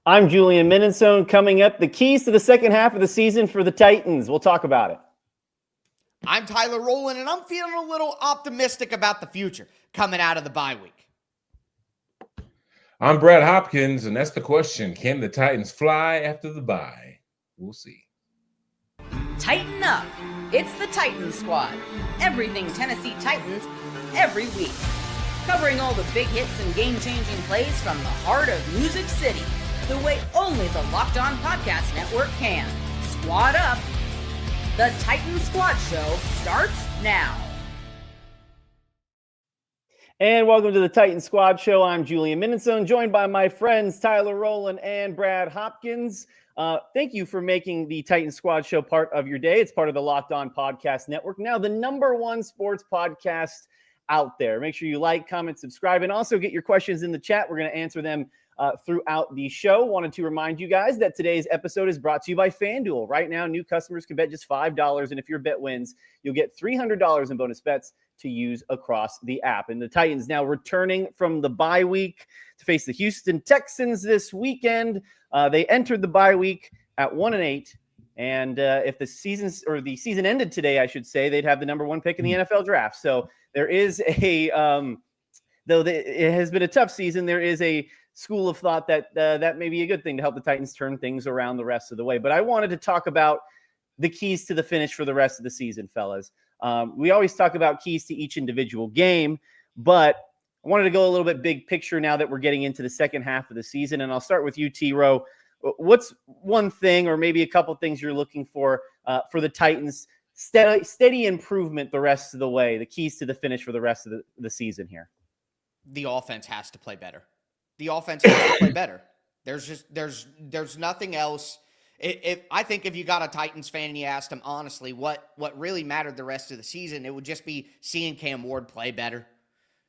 I'm Julian Minnesone. Coming up, the keys to the second half of the season for the Titans. We'll talk about it. I'm Tyler Rowland, and I'm feeling a little optimistic about the future coming out of the bye week. I'm Brad Hopkins, and that's the question. Can the Titans fly after the bye? We'll see. Tighten up. It's the Titans Squad. Everything Tennessee Titans every week. Covering all the big hits and game-changing plays from the heart of Music City, the way only the Locked On Podcast Network can. Squad up. The Titans Squad Show starts now. And welcome to the Titan Squad Show. I'm Julian Minnesone, joined by my friends Tyler Rowland and Brad Hopkins. Thank you for making the Titan Squad Show part of your day. It's part of the Locked On Podcast Network, now the #1 sports podcast out there. Make sure you like, comment, subscribe, and also get your questions in the chat. We're going to answer them throughout the show. Wanted to remind you guys that today's episode is brought to you by FanDuel. Right now, new customers can bet just $5, and if your bet wins, you'll get $300 in bonus bets to use across the app. And the Titans now returning from the bye week to face the Houston Texans this weekend. They entered the bye week at 1-8, and if the season ended today, I should say, they'd have the #1 pick in the NFL draft. So there is a though it has been a tough season, there is a school of thought that that may be a good thing to help the Titans turn things around the rest of the way. But I wanted to talk about the keys to the finish for the rest of the season, fellas. We always talk about keys to each individual game, but I wanted to go a little bit big picture now that we're getting into the second half of the season. And I'll start with you, T-Row. What's one thing or maybe a couple things you're looking for the Titans? Steady improvement the rest of the way, the keys to the finish for the rest of the season here. The offense has to play better. The offense has to play better. There's nothing else. I think if you got a Titans fan and you asked him honestly what really mattered the rest of the season, it would just be seeing Cam Ward play better,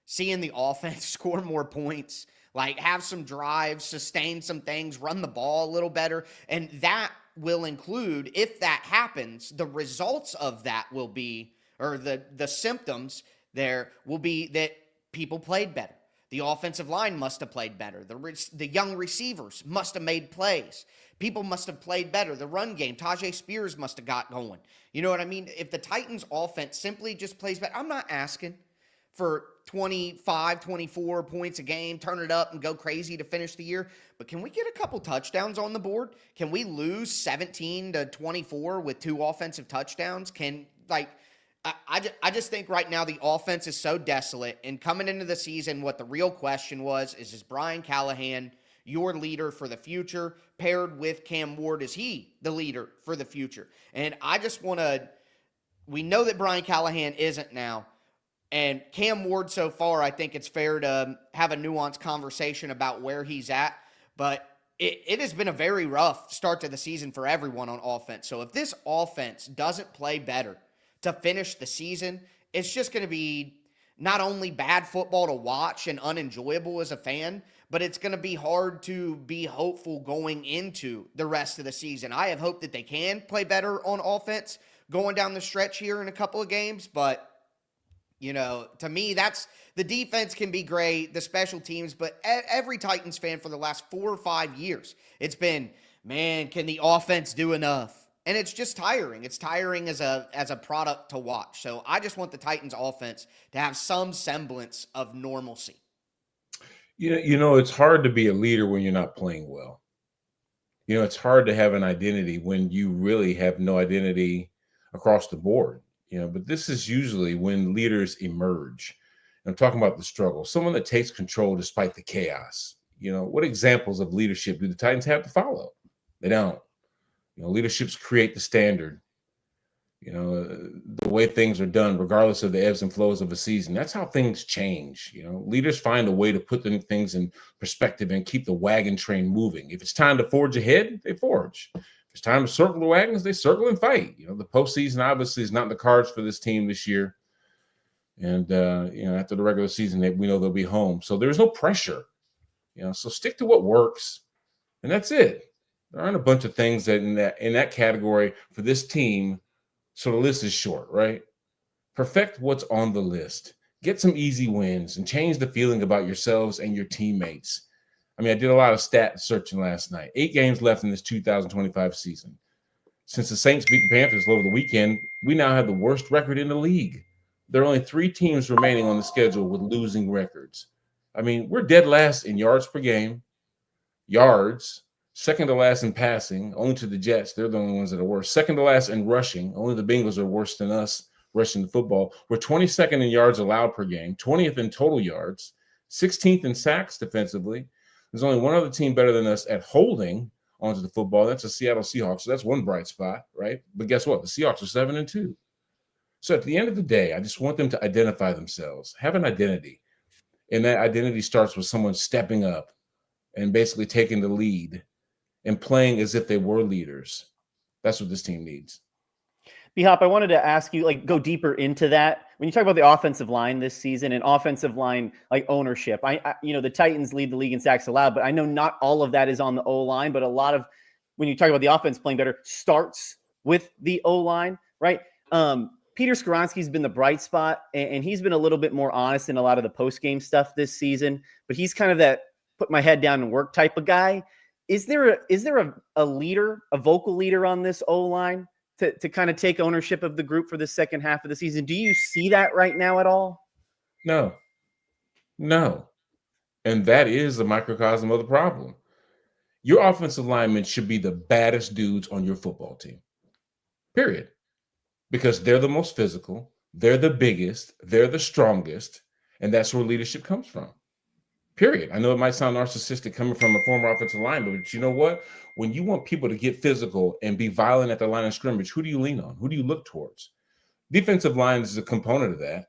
seeing the offense score more points, like have some drives, sustain some things, run the ball a little better. And that will include, if that happens, the results of that will be, or the symptoms there will be that people played better. The offensive line must have played better. The young receivers must have made plays. People must have played better. The run game, Tajay Spears must have got going. You know what I mean? If the Titans offense simply just plays better, I'm not asking for 25, 24 points a game, turn it up and go crazy to finish the year. But can we get a couple touchdowns on the board? Can we lose 17-24 with 2 offensive touchdowns? I just think right now the offense is so desolate. And coming into the season, what the real question was is Brian Callahan your leader for the future, paired with Cam Ward? Is he the leader for the future? And I just want to – we know that Brian Callahan isn't now. And Cam Ward so far, I think it's fair to have a nuanced conversation about where he's at. But it has been a very rough start to the season for everyone on offense. So if this offense doesn't play better to finish the season, it's just going to be not only bad football to watch and unenjoyable as a fan, but it's going to be hard to be hopeful going into the rest of the season. I have hope that they can play better on offense going down the stretch here in a couple of games, but you know, to me, that's the defense can be great, the special teams, but every Titans fan for the last 4 or 5 years, it's been, man, can the offense do enough? And it's just tiring. It's tiring as a product to watch. So I just want the Titans offense to have some semblance of normalcy. You know, it's hard to be a leader when you're not playing well. You know, it's hard to have an identity when you really have no identity across the board. You know, but this is usually when leaders emerge. I'm talking about the struggle. Someone that takes control despite the chaos. You know, what examples of leadership do the Titans have to follow? They don't. You know, leaderships create the standard. You know, the way things are done, regardless of the ebbs and flows of a season. That's how things change. You know, leaders find a way to put things in perspective and keep the wagon train moving. If it's time to forge ahead, they forge. If it's time to circle the wagons, they circle and fight. You know, the postseason obviously is not in the cards for this team this year. And, you know, after the regular season, we know they'll be home. So there's no pressure. You know, so stick to what works. And that's it. There aren't a bunch of things that in that category for this team. So the list is short, right? Perfect what's on the list. Get some easy wins and change the feeling about yourselves and your teammates. I mean, I did a lot of stat searching last night. 8 games left in this 2025 season. Since the Saints beat the Panthers over the weekend, we now have the worst record in the league. There are only 3 teams remaining on the schedule with losing records. I mean, we're dead last in yards per game, yards, second to last in passing, only to the Jets. They're the only ones that are worse. Second to last in rushing. Only the Bengals are worse than us rushing the football. We're 22nd in yards allowed per game, 20th in total yards, 16th in sacks defensively. There's only one other team better than us at holding onto the football. That's the Seattle Seahawks. So that's one bright spot, right? But guess what? The Seahawks are 7-2. So at the end of the day, I just want them to identify themselves, have an identity. And that identity starts with someone stepping up and basically taking the lead and playing as if they were leaders. That's what this team needs. B-Hop, I wanted to ask you, go deeper into that. When you talk about the offensive line this season and offensive line, ownership, I the Titans lead the league in sacks allowed, but I know not all of that is on the O-line, but a lot of, when you talk about the offense playing better, starts with the O-line, right? Peter Skoronski's been the bright spot, and he's been a little bit more honest in a lot of the post-game stuff this season, but he's kind of that put my head down and work type of guy. Is there a leader, a vocal leader on this O-line to kind of take ownership of the group for the second half of the season? Do you see that right now at all? No. And that is a microcosm of the problem. Your offensive linemen should be the baddest dudes on your football team, period. Because they're the most physical, they're the biggest, they're the strongest, and that's where leadership comes from, period. I know it might sound narcissistic coming from a former offensive lineman, but you know what? When you want people to get physical and be violent at the line of scrimmage, who do you lean on? Who do you look towards? Defensive line is a component of that.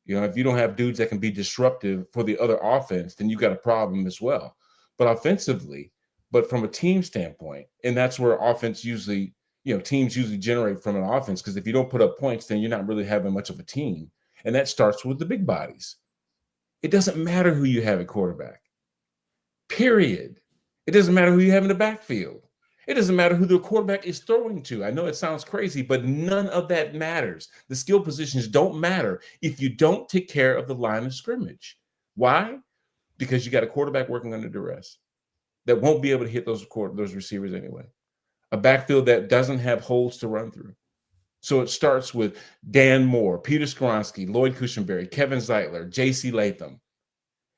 If you don't have dudes that can be disruptive for the other offense, then you've got a problem as well. But offensively, but from a team standpoint, and that's where offense usually, teams usually generate from an offense, because if you don't put up points, then you're not really having much of a team. And that starts with the big bodies. It doesn't matter who you have at quarterback, period. It doesn't matter who you have in the backfield. It doesn't matter who the quarterback is throwing to. I know it sounds crazy, but none of that matters. The skill positions don't matter if you don't take care of the line of scrimmage. Why? Because you got a quarterback working under duress that won't be able to hit those receivers anyway. A backfield that doesn't have holes to run through. So it starts with Dan Moore, Peter Skoronski, Lloyd Cushenberry, Kevin Zeitler, J.C. Latham.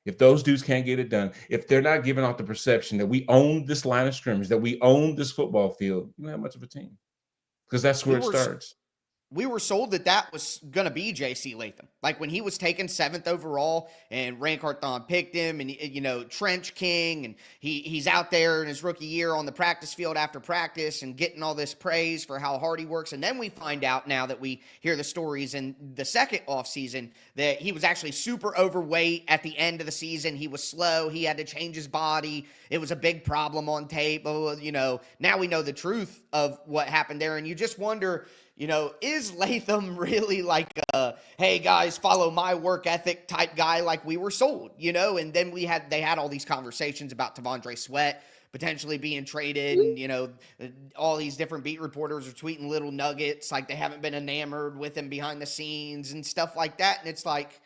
If those dudes can't get it done, if they're not giving off the perception that we own this line of scrimmage, that we own this football field, you don't have much of a team, because that's where it starts. We were sold that was going to be J.C. Latham. Like when he was taken 7th overall and Rand Carthon picked him and, Trench King, and he's out there in his rookie year on the practice field after practice and getting all this praise for how hard he works. And then we find out, now that we hear the stories in the second offseason, that he was actually super overweight at the end of the season. He was slow. He had to change his body. It was a big problem on tape. Now we know the truth of what happened there. And you just wonder, is Latham really like a, hey guys, follow my work ethic type guy like we were sold, And then they had all these conversations about Tavondre Sweat potentially being traded, and, all these different beat reporters are tweeting little nuggets like they haven't been enamored with him behind the scenes and stuff like that. And it's like,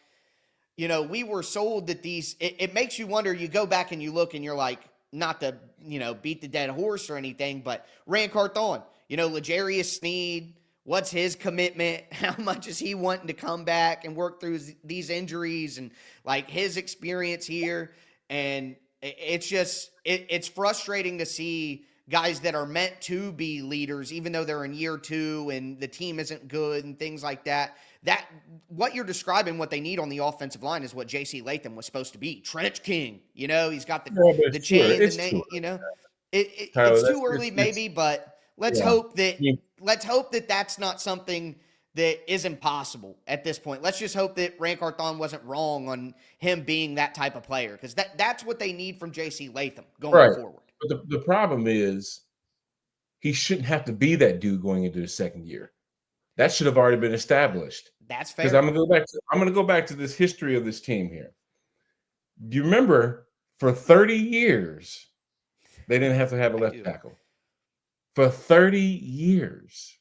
we were sold that it makes you wonder. You go back and you look and you're like, not to, beat the dead horse or anything, but Rand Carthon, L'Jarius Sneed, what's his commitment? How much is he wanting to come back and work through these injuries and like his experience here? And it's just, it's frustrating to see guys that are meant to be leaders, even though they're in year 2 and the team isn't good and things like that. That what you're describing, what they need on the offensive line is what J.C. Latham was supposed to be. Trench King, he's got the chain, the name, it's too early maybe, but let's hope that that's not something that is impossible at this point. Let's just hope that Rand Carthon wasn't wrong on him being that type of player, because that's what they need from J.C. Latham going forward. But the problem is he shouldn't have to be that dude going into the second year. That should have already been established. That's fair. Because I'm gonna go back to this history of this team here. Do you remember for 30 years they didn't have to have a left tackle? For 30 years.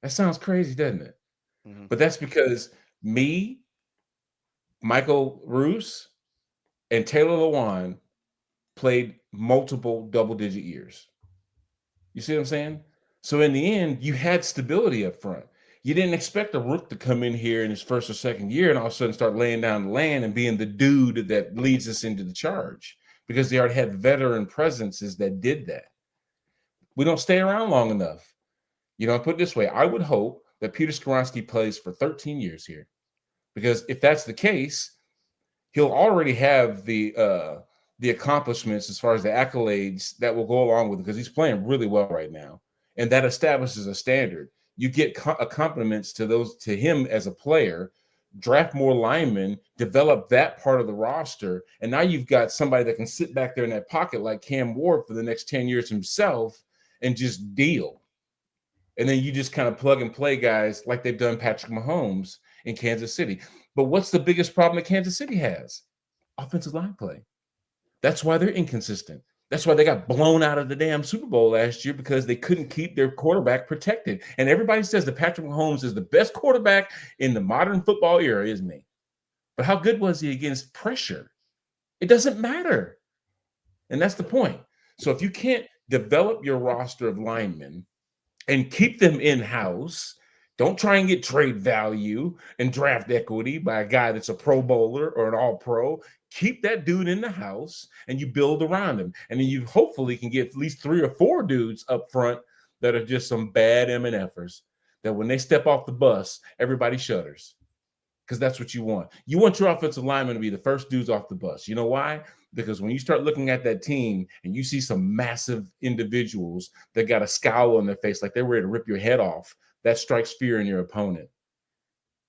That sounds crazy, doesn't it? Mm-hmm. But that's because me, Michael Roos, and Taylor Lewan played multiple double-digit years. You see what I'm saying? So in the end, you had stability up front. You didn't expect a rook to come in here in his first or second year and all of a sudden start laying down the land and being the dude that leads us into the charge, because they already had veteran presences that did that. We don't stay around long enough. I put it this way. I would hope that Peter Skoronski plays for 13 years here, because if that's the case, he'll already have the accomplishments as far as the accolades that will go along with it, because he's playing really well right now. And that establishes a standard. You get compliments to him as a player, draft more linemen, develop that part of the roster, and now you've got somebody that can sit back there in that pocket like Cam Ward for the next 10 years himself and just deal. And then you just kind of plug and play guys like they've done Patrick Mahomes in Kansas City. But what's the biggest problem that Kansas City has? Offensive line play. That's why they're inconsistent. That's why they got blown out of the damn Super Bowl last year, because they couldn't keep their quarterback protected. And everybody says that Patrick Mahomes is the best quarterback in the modern football era, isn't he? But how good was he against pressure? It doesn't matter. And that's the point. So if you can't develop your roster of linemen and keep them in-house, don't try and get trade value and draft equity by a guy that's a Pro Bowler or an All-Pro. Keep that dude in the house and you build around him. And then you hopefully can get at least 3 or 4 dudes up front that are just some bad M&Fers, that when they step off the bus, everybody shudders. Because that's what you want. You want your offensive lineman to be the first dudes off the bus. You know why? Because when you start looking at that team and you see some massive individuals that got a scowl on their face like they're ready to rip your head off, that strikes fear in your opponent.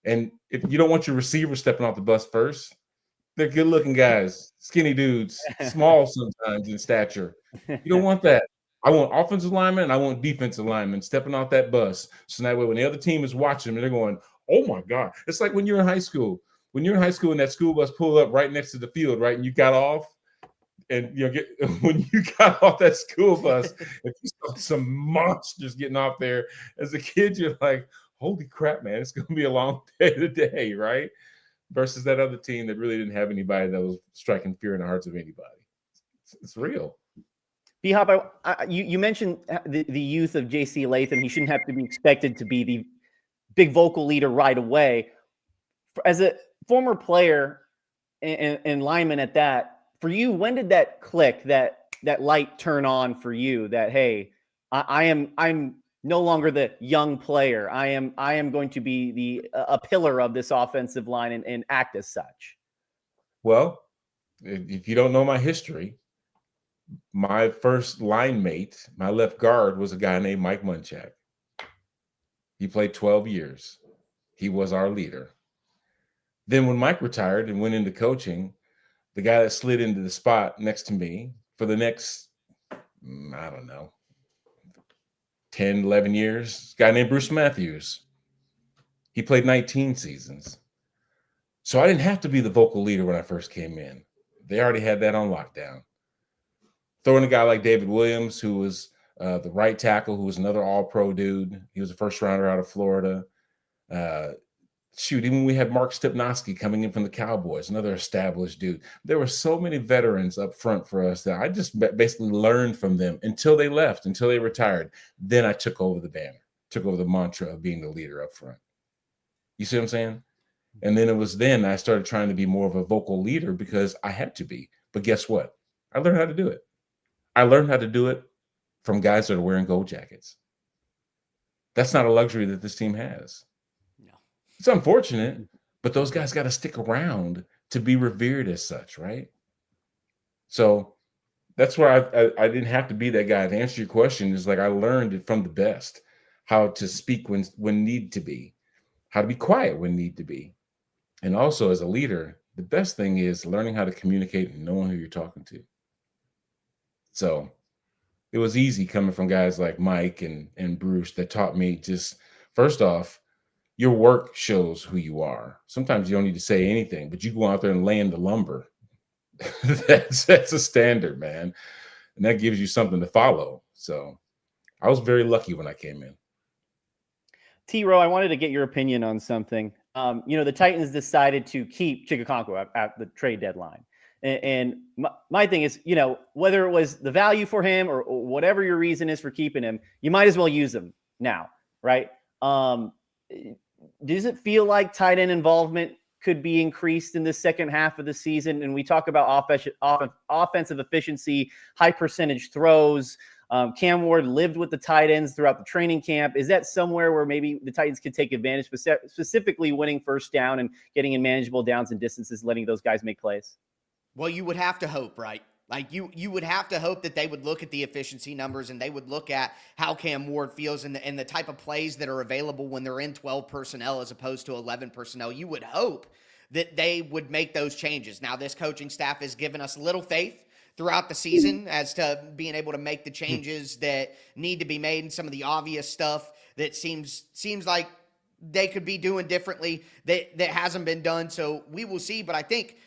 And if you don't want your receiver stepping off the bus first, they're good-looking guys, skinny dudes, small sometimes in stature. You don't want that. I want offensive linemen and I want defensive linemen stepping off that bus. So that way when the other team is watching them, they're going, oh, my God. It's like when you're in high school. When you're in high school and that school bus pulled up right next to the field, right, and you got off, and when you got off that school bus, if you saw some monsters getting off there, as a kid, you're like, holy crap, man, it's going to be a long day today, right? Versus that other team that really didn't have anybody that was striking fear in the hearts of anybody. It's real. B-Hop, you mentioned the youth of J.C. Latham. He shouldn't have to be expected to be the big vocal leader right away. As a former player and lineman at that, for you, when did that click, that light turn on for you that, hey, I'm no longer the young player. I am going to be a pillar of this offensive line and act as such? Well, if you don't know my history, my first line mate, my left guard, was a guy named Mike Munchak. He played 12 years. He was our leader. Then when Mike retired and went into coaching, the guy that slid into the spot next to me for the next, I don't know, 10, 11 years, a guy named Bruce Matthews. He played 19 seasons. So I didn't have to be the vocal leader when I first came in. They already had that on lockdown. Throwing a guy like David Williams, who was the right tackle, who was another all-pro dude. He was a first-rounder out of Florida. Even we had Mark Stepnoski coming in from the Cowboys, another established dude. There were so many veterans up front for us that I just basically learned from them until they left, until they retired. Then I took over the banner, took over the mantra of being the leader up front. You see what I'm saying? And then it was then I started trying to be more of a vocal leader because I had to be. But guess what? I learned how to do it. I learned how to do it from guys that are wearing gold jackets. That's not a luxury that this team has. It's unfortunate, but those guys got to stick around to be revered as such, right? So that's where I didn't have to be that guy. To answer your question, is like I learned it from the best, how to speak when need to be, how to be quiet when need to be. And also as a leader, the best thing is learning how to communicate and knowing who you're talking to. So it was easy coming from guys like Mike and Bruce that taught me just, first off, your work shows who you are. Sometimes you don't need to say anything, but you go out there and lay in the lumber. That's a standard, man. And that gives you something to follow. So I was very lucky when I came in. T-Row, I wanted to get your opinion on something. The Titans decided to keep Chigakonko at the trade deadline. And my thing is, whether it was the value for him or whatever your reason is for keeping him, you might as well use him now, right? Does it feel like tight end involvement could be increased in the second half of the season? And we talk about offensive efficiency, high percentage throws. Cam Ward lived with the tight ends throughout the training camp. Is that somewhere where maybe the Titans could take advantage, specifically winning first down and getting in manageable downs and distances, letting those guys make plays? Well, you would have to hope, right? Like you would have to hope that they would look at the efficiency numbers and they would look at how Cam Ward feels and the type of plays that are available when they're in 12 personnel as opposed to 11 personnel. You would hope that they would make those changes. Now, this coaching staff has given us little faith throughout the season as to being able to make the changes that need to be made and some of the obvious stuff that seems like they could be doing differently that hasn't been done. So we will see. But I think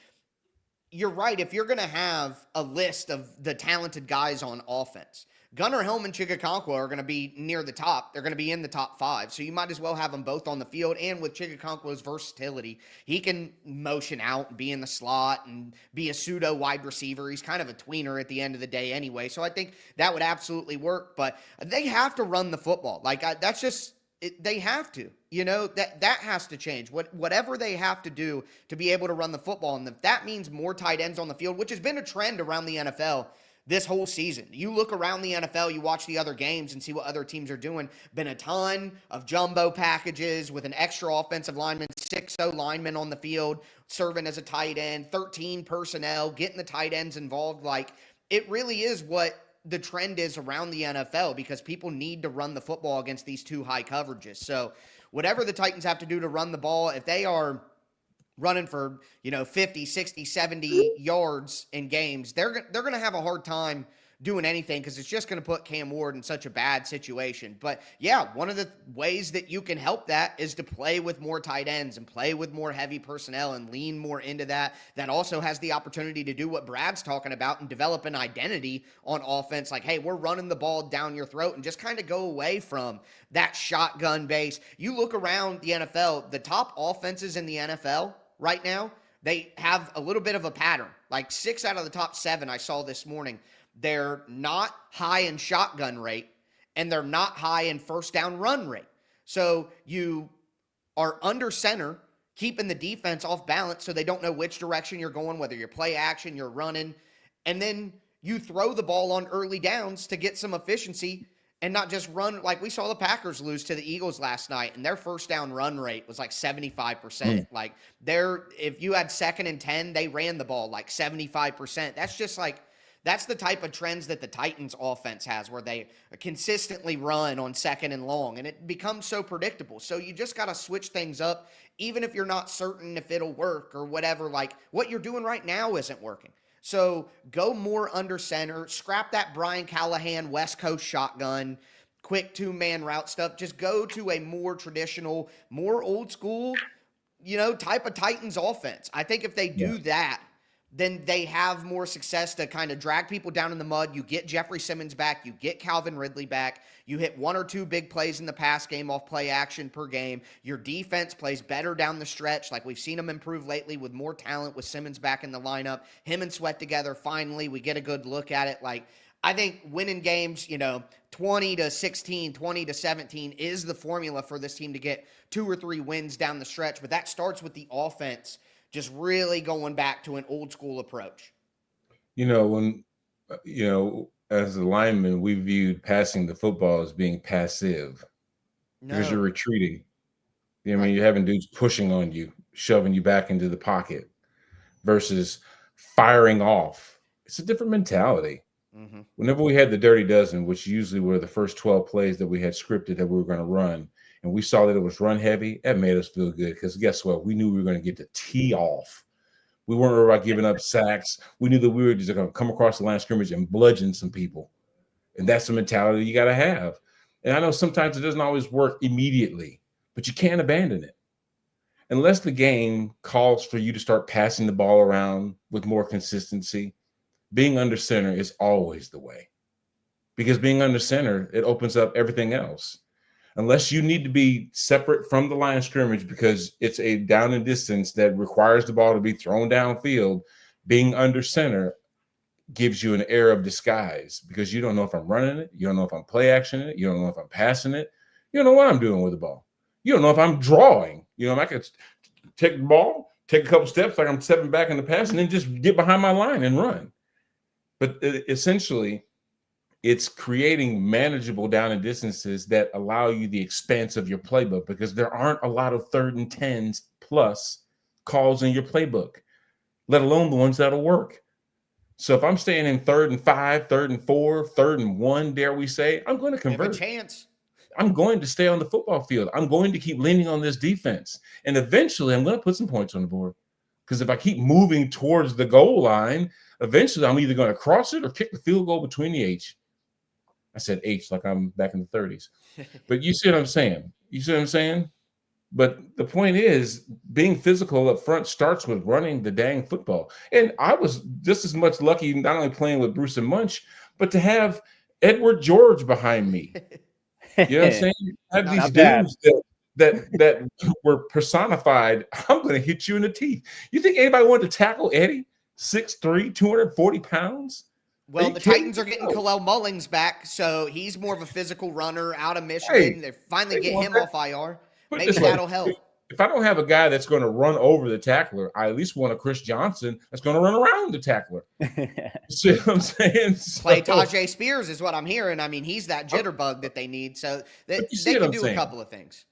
you're right. If you're going to have a list of the talented guys on offense, Gunnar Helm and Chigakonkwo are going to be near the top. They're going to be in the top 5. So you might as well have them both on the field. And with Chigakonkwo's versatility, he can motion out and be in the slot and be a pseudo wide receiver. He's kind of a tweener at the end of the day anyway. So I think that would absolutely work. But they have to run the football. That's just they have to. That has to change. Whatever they have to do to be able to run the football. And if that means more tight ends on the field, which has been a trend around the NFL this whole season. You look around the NFL, you watch the other games and see what other teams are doing. Been a ton of jumbo packages with an extra offensive lineman, 6-0 linemen on the field, serving as a tight end, 13 personnel, getting the tight ends involved. It really is what the trend is around the NFL because people need to run the football against these two high coverages. So whatever the Titans have to do to run the ball, if they are running for 50, 60, 70 yards in games, they're going to have a hard time doing anything because it's just going to put Cam Ward in such a bad situation. But yeah, one of the ways that you can help that is to play with more tight ends and play with more heavy personnel and lean more into that. That also has the opportunity to do what Brad's talking about and develop an identity on offense. Like, hey, we're running the ball down your throat and just kind of go away from that shotgun base. You look around the NFL, the top offenses in the NFL right now, they have a little bit of a pattern. Like 6 out of the top 7 I saw this morning, they're not high in shotgun rate and they're not high in first down run rate. So you are under center, keeping the defense off balance so they don't know which direction you're going, whether you're play action, you're running, and then you throw the ball on early downs to get some efficiency and not just run. Like we saw the Packers lose to the Eagles last night, and their first down run rate was like 75%. Like if you had 2nd and 10, they ran the ball like 75%. That's the type of trends that the Titans offense has, where they consistently run on 2nd and long, and it becomes so predictable. So you just got to switch things up, even if you're not certain if it'll work or whatever. Like what you're doing right now isn't working. So go more under center, scrap that Brian Callahan West Coast shotgun, quick 2-man route stuff. Just go to a more traditional, more old school, type of Titans offense. I think if they do that, then they have more success to kind of drag people down in the mud. You get Jeffrey Simmons back. You get Calvin Ridley back. You hit 1 or 2 big plays in the pass game off play action per game. Your defense plays better down the stretch. Like we've seen them improve lately with more talent with Simmons back in the lineup. Him and Sweat together, finally, we get a good look at it. Like I think winning games, 20-16, 20-17 is the formula for this team to get 2 or 3 wins down the stretch. But that starts with the offense just really going back to an old school approach. When, as a lineman, we viewed passing the football as being passive because you're retreating. You're having dudes pushing on you, shoving you back into the pocket versus firing off. It's a different mentality. Mm-hmm. Whenever we had the Dirty Dozen, which usually were the first 12 plays that we had scripted that we were going to run, and we saw that it was run heavy, that made us feel good because guess what? We knew we were going to get the tee off. We weren't worried about giving up sacks. We knew that we were just going to come across the line of scrimmage and bludgeon some people. And that's the mentality you got to have. And I know sometimes it doesn't always work immediately, but you can't abandon it. Unless the game calls for you to start passing the ball around with more consistency, being under center is always the way. Because being under center, it opens up everything else. Unless you need to be separate from the line of scrimmage because it's a down and distance that requires the ball to be thrown downfield, being under center gives you an air of disguise because you don't know if I'm running it. You don't know if I'm play actioning it. You don't know if I'm passing it. You don't know what I'm doing with the ball. You don't know if I'm drawing. I could take the ball, take a couple steps like I'm stepping back in the pass, and then just get behind my line and run. But essentially, it's creating manageable down and distances that allow you the expanse of your playbook because there aren't a lot of 3rd and 10s plus calls in your playbook, let alone the ones that'll work. So if I'm staying in 3rd and 5, 3rd and 4, 3rd and 1, dare we say, I'm going to convert. Have a chance. I'm going to stay on the football field. I'm going to keep leaning on this defense. And eventually I'm going to put some points on the board. Because if I keep moving towards the goal line, eventually I'm either going to cross it or kick the field goal between the H. I said H like I'm back in the 30s. But you see what I'm saying? But the point is, being physical up front starts with running the dang football. And I was just as much lucky not only playing with Bruce and Munch, but to have Edward George behind me. You know what I'm saying? Have these dudes that were personified. I'm going to hit you in the teeth. You think anybody wanted to tackle Eddie? 6'3", 240 pounds? Well, the Titans are getting Khalil Mullings back, so he's more of a physical runner out of Michigan. They finally get him off IR. Maybe that'll help. If I don't have a guy that's going to run over the tackler, I at least want a Chris Johnson that's going to run around the tackler. See what I'm saying? Play Tajay Spears is what I'm hearing. I mean, he's that jitterbug that they need. So they can do a couple of things.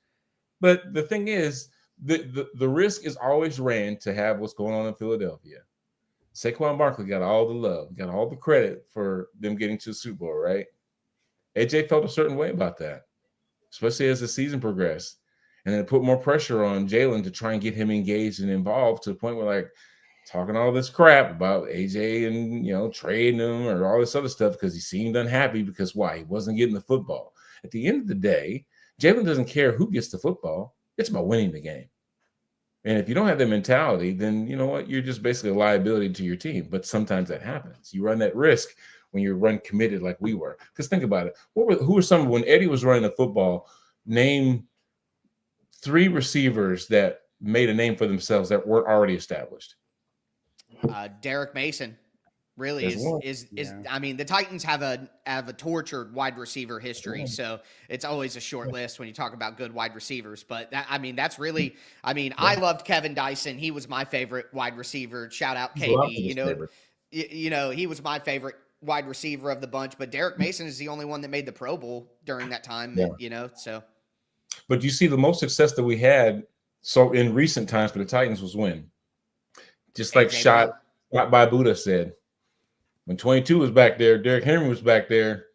But the thing is, the risk is always ran to have what's going on in Philadelphia. Saquon Barkley got all the love, got all the credit for them getting to the Super Bowl, right? AJ felt a certain way about that, especially as the season progressed. And then put more pressure on Jalen to try and get him engaged and involved to the point where, like, talking all this crap about AJ and, trading him or all this other stuff because he seemed unhappy because why? He wasn't getting the football. At the end of the day, Jalen doesn't care who gets the football. It's about winning the game. And if you don't have that mentality, then you know what? You're just basically a liability to your team. But sometimes that happens. You run that risk when you run committed like we were. Because think about it. Who were some, when Eddie was running the football, name 3 receivers that made a name for themselves that weren't already established? Derek Mason really is. I mean, the Titans have a tortured wide receiver history, so it's always a short list when you talk about good wide receivers. But that's really. I mean, I loved Kevin Dyson. He was my favorite wide receiver. Shout out KB. He was my favorite wide receiver of the bunch. But Derek Mason is the only one that made the Pro Bowl during that time. So. But you see, the most success that we had in recent times for the Titans was when, just like shot by Buddha said, when 22 was back there, Derrick Henry was back there,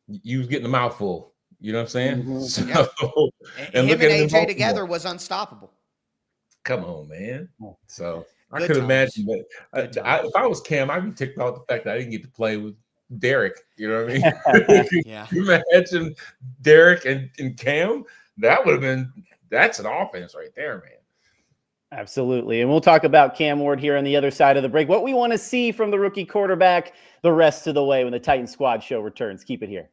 you was getting a mouthful. You know what I'm saying? Mm-hmm. So, and him and AJ together was unstoppable. Come on, man. So I could imagine that. If I was Cam, I'd be ticked off the fact that I didn't get to play with Derek. You know what I mean? Yeah. Can you imagine Derek and Cam? That's an offense right there, man. Absolutely. And we'll talk about Cam Ward here on the other side of the break. What we want to see from the rookie quarterback the rest of the way when the Titan Squad show returns. Keep it here.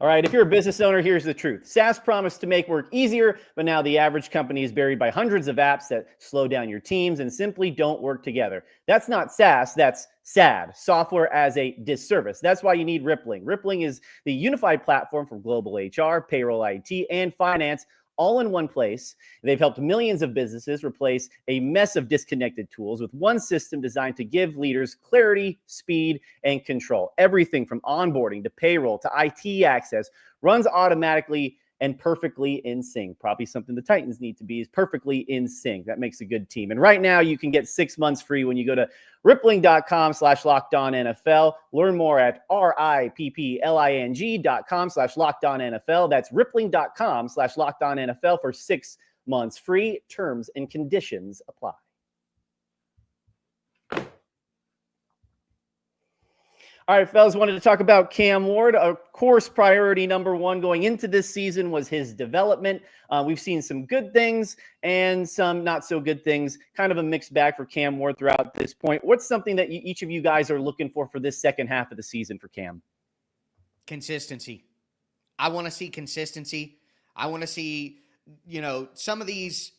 All right, if you're a business owner, here's the truth. SaaS promised to make work easier, but now the average company is buried by hundreds of apps that slow down your teams and simply don't work together. That's not SaaS, that's SAD, software as a disservice. That's why you need Rippling. Rippling is the unified platform for global HR, payroll, IT, and finance, all in one place. They've helped millions of businesses replace a mess of disconnected tools with one system designed to give leaders clarity, speed, and control. Everything from onboarding to payroll to IT access runs automatically and perfectly in sync. Probably something the Titans need to be, is perfectly in sync. That makes a good team. And right now you can get 6 months free when you go to rippling.com/lockedonnfl. Learn more at rippling.com/lockedonnfl. That's rippling.com/lockedonnfl for 6 months free. Terms and conditions apply. All right, fellas, wanted to talk about Cam Ward. Of course, priority number one going into this season was his development. We've seen some good things and some not so good things, kind of a mixed bag for Cam Ward throughout this point. What's something that each of you guys are looking for this second half of the season for Cam? Consistency. I want to see consistency. I want to see, some of these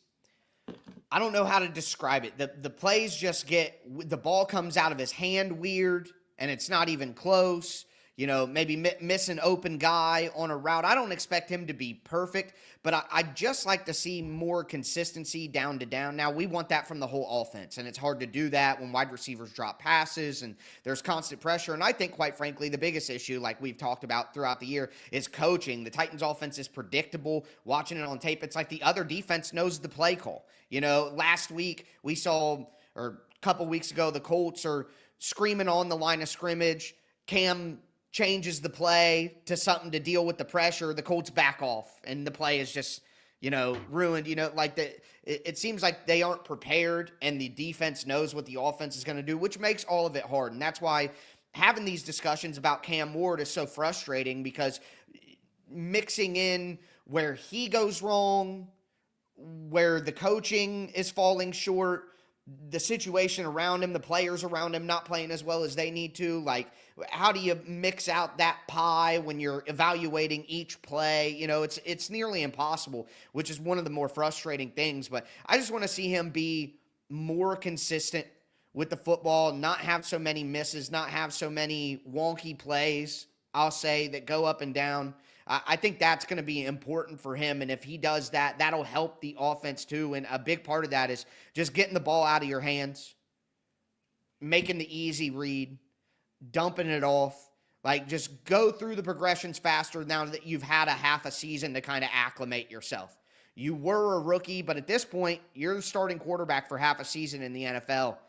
I don't know how to describe it. The plays just the ball comes out of his hand weird, and it's not even close. Maybe miss an open guy on a route. I don't expect him to be perfect, but I'd just like to see more consistency down to down. Now, we want that from the whole offense, and it's hard to do that when wide receivers drop passes and there's constant pressure. And I think, quite frankly, the biggest issue, like we've talked about throughout the year, is coaching. The Titans offense is predictable. Watching it on tape, it's like the other defense knows the play call. Last week we saw, or a couple weeks ago, the Colts are screaming on the line of scrimmage. Cam changes the play to something to deal with the pressure. The Colts back off, and the play is just, ruined. It seems like they aren't prepared, and the defense knows what the offense is going to do, which makes all of it hard. And that's why having these discussions about Cam Ward is so frustrating, because mixing in where he goes wrong, where the coaching is falling short, the situation around him, the players around him not playing as well as they need to. Like, how do you mix out that pie when you're evaluating each play? It's nearly impossible, which is one of the more frustrating things. But I just want to see him be more consistent with the football, not have so many misses, not have so many wonky plays, I'll say, that go up and down. I think that's going to be important for him, and if he does that, that'll help the offense too. And a big part of that is just getting the ball out of your hands, making the easy read, dumping it off. Like, just go through the progressions faster now that you've had a half a season to kind of acclimate yourself. You were a rookie, but at this point, you're the starting quarterback for half a season in the NFL.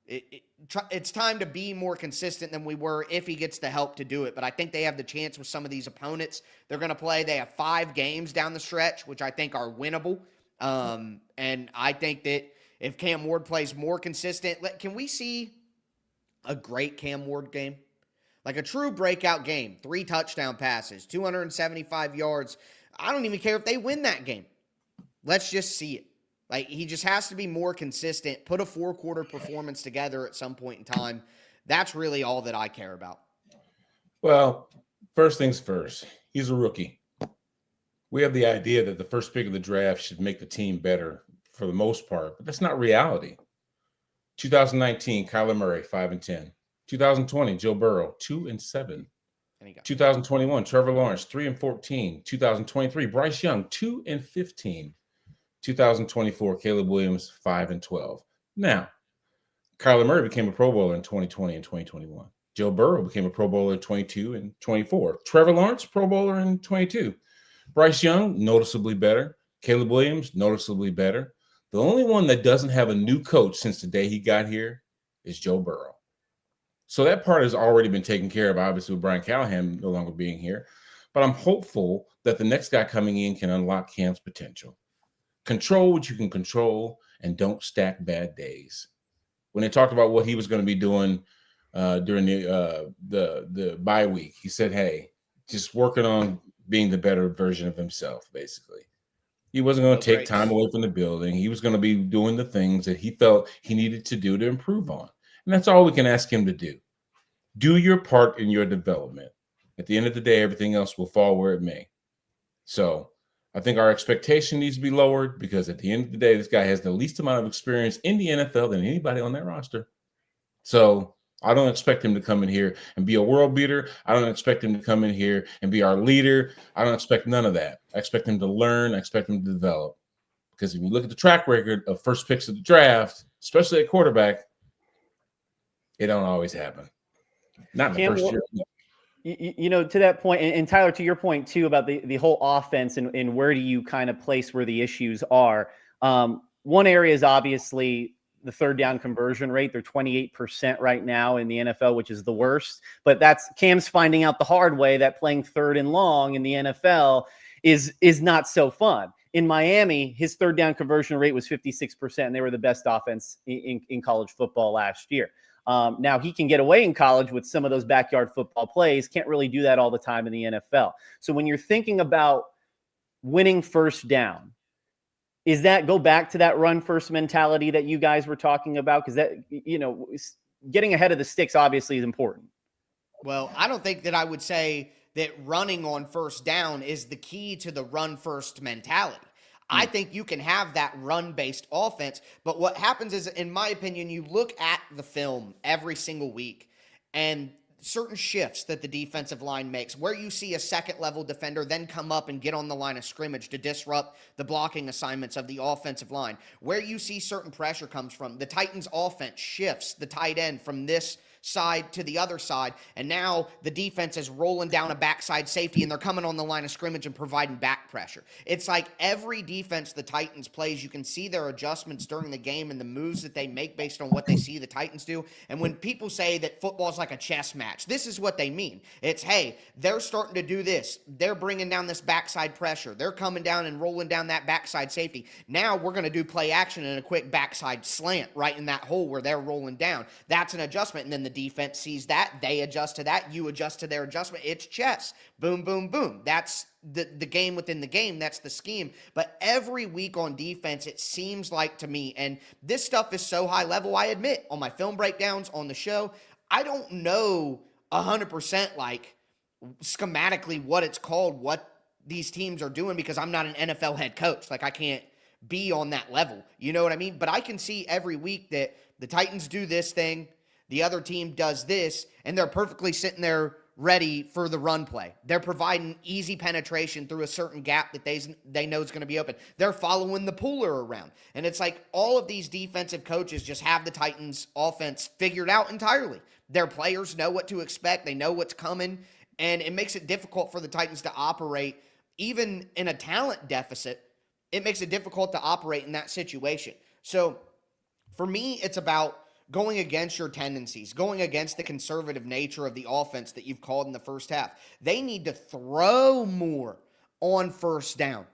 It's time to be more consistent than we were if he gets the help to do it. But I think they have the chance with some of these opponents they're going to play. They have 5 games down the stretch, which I think are winnable. And I think that if Cam Ward plays more consistent, can we see a great Cam Ward game? Like a true breakout game, 3 touchdown passes, 275 yards. I don't even care if they win that game. Let's just see it. Like, he just has to be more consistent, put a 4-quarter performance together at some point in time. That's really all that I care about. Well, first things first, he's a rookie. We have the idea that the first pick of the draft should make the team better for the most part, but that's not reality. 2019, Kyler Murray, 5-10. 2020, Joe Burrow, 2-7. 2021, Trevor Lawrence, 3-14. 2023, Bryce Young, 2-15. 2024, Caleb Williams, 5-12. Now, Kyler Murray became a Pro Bowler in 2020 and 2021. Joe Burrow became a Pro Bowler in 22 and 24. Trevor Lawrence, Pro Bowler in 22. Bryce Young, noticeably better. Caleb Williams, noticeably better. The only one that doesn't have a new coach since the day he got here is Joe Burrow. So that part has already been taken care of, obviously, with Brian Callahan no longer being here. But I'm hopeful that the next guy coming in can unlock Cam's potential. Control what you can control and don't stack bad days. When they talked about what he was going to be doing during the bye week, he said, hey, just working on being the better version of himself, basically. He wasn't going to take time away from the building. He was going to be doing the things that he felt he needed to do to improve on. And that's all we can ask him to do. Do your part in your development. At the end of the day, everything else will fall where it may. So I think our expectation needs to be lowered, because at the end of the day, this guy has the least amount of experience in the NFL than anybody on that roster. So I don't expect him to come in here and be a world beater. I don't expect him to come in here and be our leader. I don't expect none of that. I expect him to learn. I expect him to develop. Because if you look at the track record of first picks of the draft, especially at quarterback, it don't always happen. Not in the first year. To that point, and Tyler, to your point too about the whole offense and where do you kind of place where the issues are. One area is obviously the third down conversion rate. They're 28% right now in the NFL, which is the worst. But that's Cam's finding out the hard way that playing third and long in the NFL is not so fun. In Miami, his third down conversion rate was 56%, and they were the best offense in college football last year. Now he can get away in college with some of those backyard football plays. Can't really do that all the time in the NFL. So when you're thinking about winning first down, is that go back to that run first mentality that you guys were talking about? Because that, getting ahead of the sticks obviously is important. Well, I don't think that I would say that running on first down is the key to the run first mentality. I think you can have that run-based offense, but what happens is, in my opinion, you look at the film every single week and certain shifts that the defensive line makes, where you see a second-level defender then come up and get on the line of scrimmage to disrupt the blocking assignments of the offensive line, where you see certain pressure comes from. The Titans' offense shifts the tight end from this side to the other side, and now the defense is rolling down a backside safety and they're coming on the line of scrimmage and providing back pressure. It's like every defense the Titans plays, you can see their adjustments during the game and the moves that they make based on what they see the Titans do. And when people say that football is like a chess match, this is what they mean. It's, hey, they're starting to do this. They're bringing down this backside pressure. They're coming down and rolling down that backside safety. Now we're going to do play action and a quick backside slant right in that hole where they're rolling down. That's an adjustment. And then the defense sees that, they adjust to that, you adjust to their adjustment. It's chess. Boom, boom, boom. That's the game within the game. That's the scheme. But every week on defense, it seems like to me, and this stuff is so high level, I admit, on my film breakdowns, on the show, I don't know 100% like schematically what it's called, what these teams are doing, because I'm not an NFL head coach. Like, I can't be on that level. You know what I mean? But I can see every week that the Titans do this thing, the other team does this, and they're perfectly sitting there ready for the run play. They're providing easy penetration through a certain gap that they know is going to be open. They're following the puller around. And it's like all of these defensive coaches just have the Titans offense figured out entirely. Their players know what to expect. They know what's coming. And it makes it difficult for the Titans to operate. Even in a talent deficit, it makes it difficult to operate in that situation. So for me, it's about going against your tendencies, going against the conservative nature of the offense that you've called in the first half. They need to throw more on first down,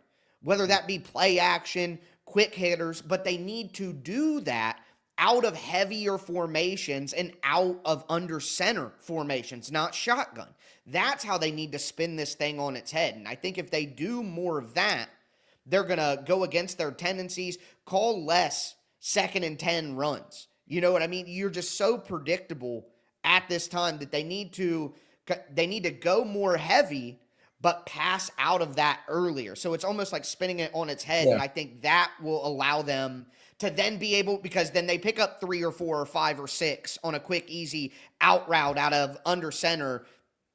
whether that be play action, quick hitters, but they need to do that out of heavier formations and out of under center formations, not shotgun. That's how they need to spin this thing on its head. And I think if they do more of that, they're going to go against their tendencies, call less 2nd and 10 runs. You know what I mean? You're just so predictable at this time that they need to go more heavy, but pass out of that earlier. So it's almost like spinning it on its head. Yeah. And I think that will allow them to then be able, because then they pick up 3 or 4 or 5 or 6 on a quick, easy out route out of under center,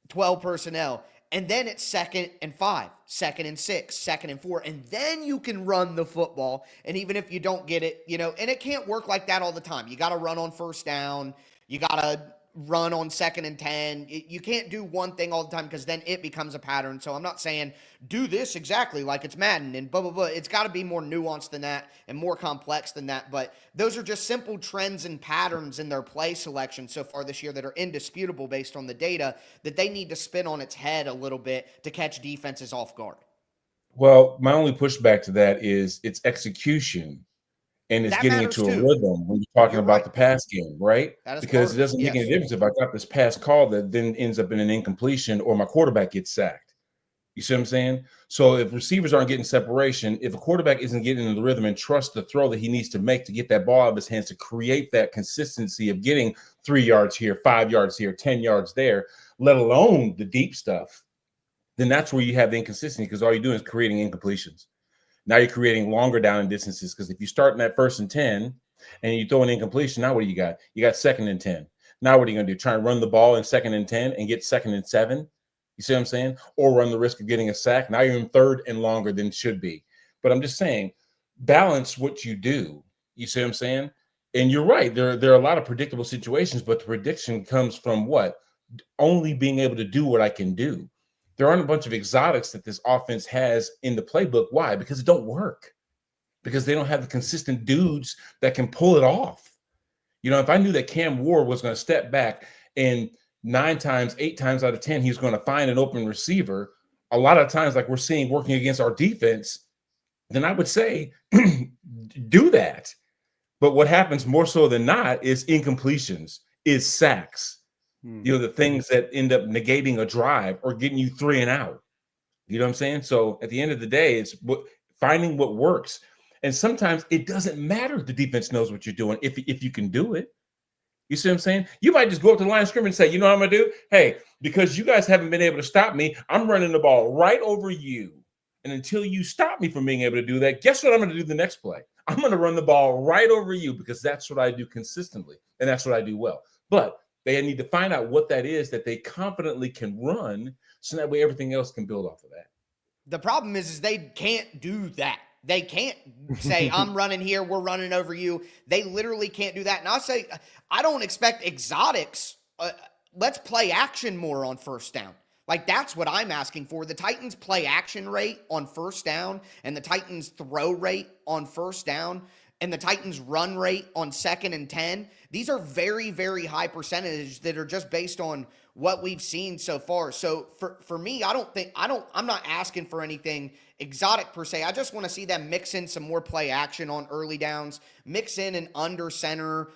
12 personnel. And then it's 2nd and 5, 2nd and 6, 2nd and 4. And then you can run the football. And even if you don't get it, and it can't work like that all the time. You got to run on first down. You got to run on 2nd and 10. You can't do one thing all the time, because then it becomes a pattern. So I'm not saying do this exactly like it's Madden and blah, blah, blah. It's got to be more nuanced than that and more complex than that. But those are just simple trends and patterns in their play selection so far this year that are indisputable based on the data that they need to spin on its head a little bit to catch defenses off guard. Well, my only pushback to that is its execution. And it's getting into a rhythm when you're talking about the pass game, right? Because it doesn't make any difference if I got this pass call that then ends up in an incompletion or my quarterback gets sacked. You see what I'm saying? So if receivers aren't getting separation, if a quarterback isn't getting into the rhythm and trusts the throw that he needs to make to get that ball out of his hands to create that consistency of getting 3 yards here, 5 yards here, 10 yards there, let alone the deep stuff, then that's where you have the inconsistency, because all you're doing is creating incompletions. Now you're creating longer down and distances, because if you start in that 1st and 10 and you throw an incompletion, now what do you got? You got 2nd and 10. Now what are you going to do? Try and run the ball in 2nd and 10 and get 2nd and 7? You see what I'm saying? Or run the risk of getting a sack. Now you're in 3rd and longer than should be. But I'm just saying, balance what you do. You see what I'm saying? And you're right. There are a lot of predictable situations, but the prediction comes from what? Only being able to do what I can do. There aren't a bunch of exotics that this offense has in the playbook. Why? Because it don't work. Because they don't have the consistent dudes that can pull it off. If I knew that Cam Ward was going to step back and 8 times out of 10, he's going to find an open receiver, a lot of times like we're seeing working against our defense, then I would say do that. But what happens more so than not is incompletions, is sacks. The things that end up negating a drive or getting you 3 and out. You know what I'm saying? So at the end of the day, it's finding what works. And sometimes it doesn't matter if the defense knows what you're doing if you can do it. You see what I'm saying? You might just go up to the line of scrimmage and say, you know what I'm going to do? Hey, because you guys haven't been able to stop me, I'm running the ball right over you. And until you stop me from being able to do that, guess what I'm going to do the next play? I'm going to run the ball right over you because that's what I do consistently. And that's what I do well. But they need to find out what that is that they confidently can run, so that way everything else can build off of that. The problem is they can't do that. They can't say, I'm running here, we're running over you. They literally can't do that. And I'll say, I don't expect exotics. Let's play action more on first down. Like, that's what I'm asking for. The Titans' play action rate on first down and the Titans' throw rate on first down and the Titans' run rate on 2nd and 10, these are very, very high percentages that are just based on what we've seen so far. So for me, I'm not asking for anything exotic per se. I just want to see them mix in some more play action on early downs, mix in an under center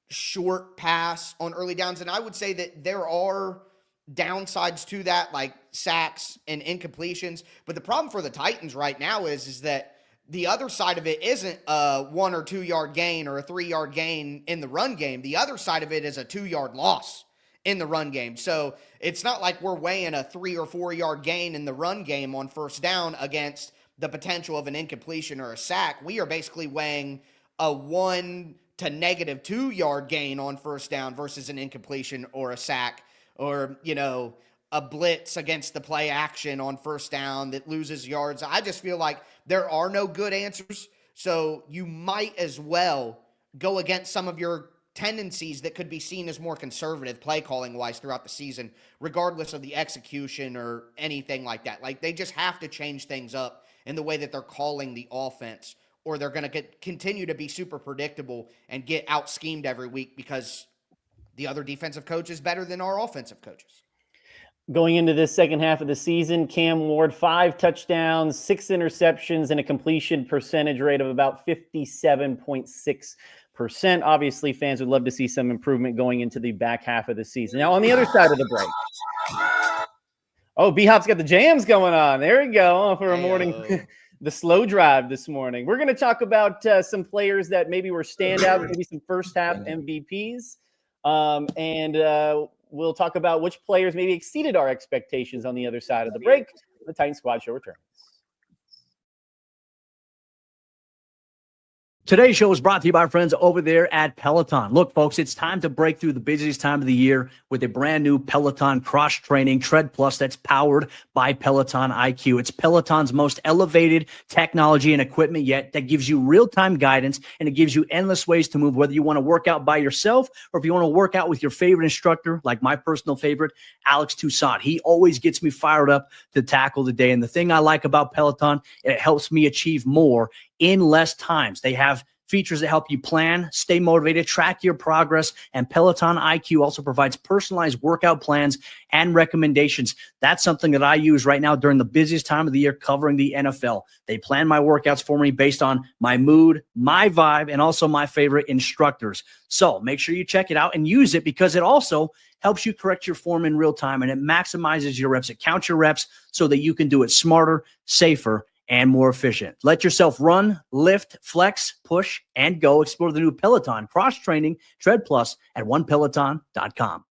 short pass on early downs. And I would say that there are downsides to that, like sacks and incompletions. But the problem for the Titans right now is that the other side of it isn't a 1 or 2 yard gain or a 3 yard gain in the run game. The other side of it is a 2 yard loss in the run game. So it's not like we're weighing a 3 or 4 yard gain in the run game on first down against the potential of an incompletion or a sack. We are basically weighing a 1 to -2 yard gain on first down versus an incompletion or a sack, or, a blitz against the play action on first down that loses yards. I just feel like there are no good answers. So you might as well go against some of your tendencies that could be seen as more conservative play calling wise throughout the season, regardless of the execution or anything like that. Like, they just have to change things up in the way that they're calling the offense, or they're going to continue to be super predictable and get out schemed every week because the other defensive coach is better than our offensive coaches. Going into this second half of the season, Cam Ward, 5 touchdowns, 6 interceptions, and a completion percentage rate of about 57.6%. Obviously, fans would love to see some improvement going into the back half of the season. Now, on the other side of the break. Oh, B-Hop's got the jams going on. There we go for a morning. The slow drive this morning. We're going to talk about some players that maybe were standout, maybe some first half MVPs. We'll talk about which players maybe exceeded our expectations on the other side of the break. The Titan Squad Show returns. Today's show is brought to you by our friends over there at Peloton. Look, folks, it's time to break through the busiest time of the year with a brand new Peloton cross-training Tread Plus that's powered by Peloton IQ. It's Peloton's most elevated technology and equipment yet that gives you real-time guidance, and it gives you endless ways to move, whether you want to work out by yourself or if you want to work out with your favorite instructor, like my personal favorite, Alex Toussaint. He always gets me fired up to tackle the day. And the thing I like about Peloton, it helps me achieve more in less times. They have features that help you plan, stay motivated, track your progress, and Peloton IQ also provides personalized workout plans and recommendations. That's something that I use right now during the busiest time of the year covering the NFL. They plan my workouts for me based on my mood, my vibe, and also my favorite instructors. So make sure you check it out and use it, because it also helps you correct your form in real time, and it maximizes your reps. It counts your reps so that you can do it smarter, safer, and more efficient. Let yourself run, lift, flex, push, and go. Explore the new Peloton cross-training Tread Plus at onepeloton.com.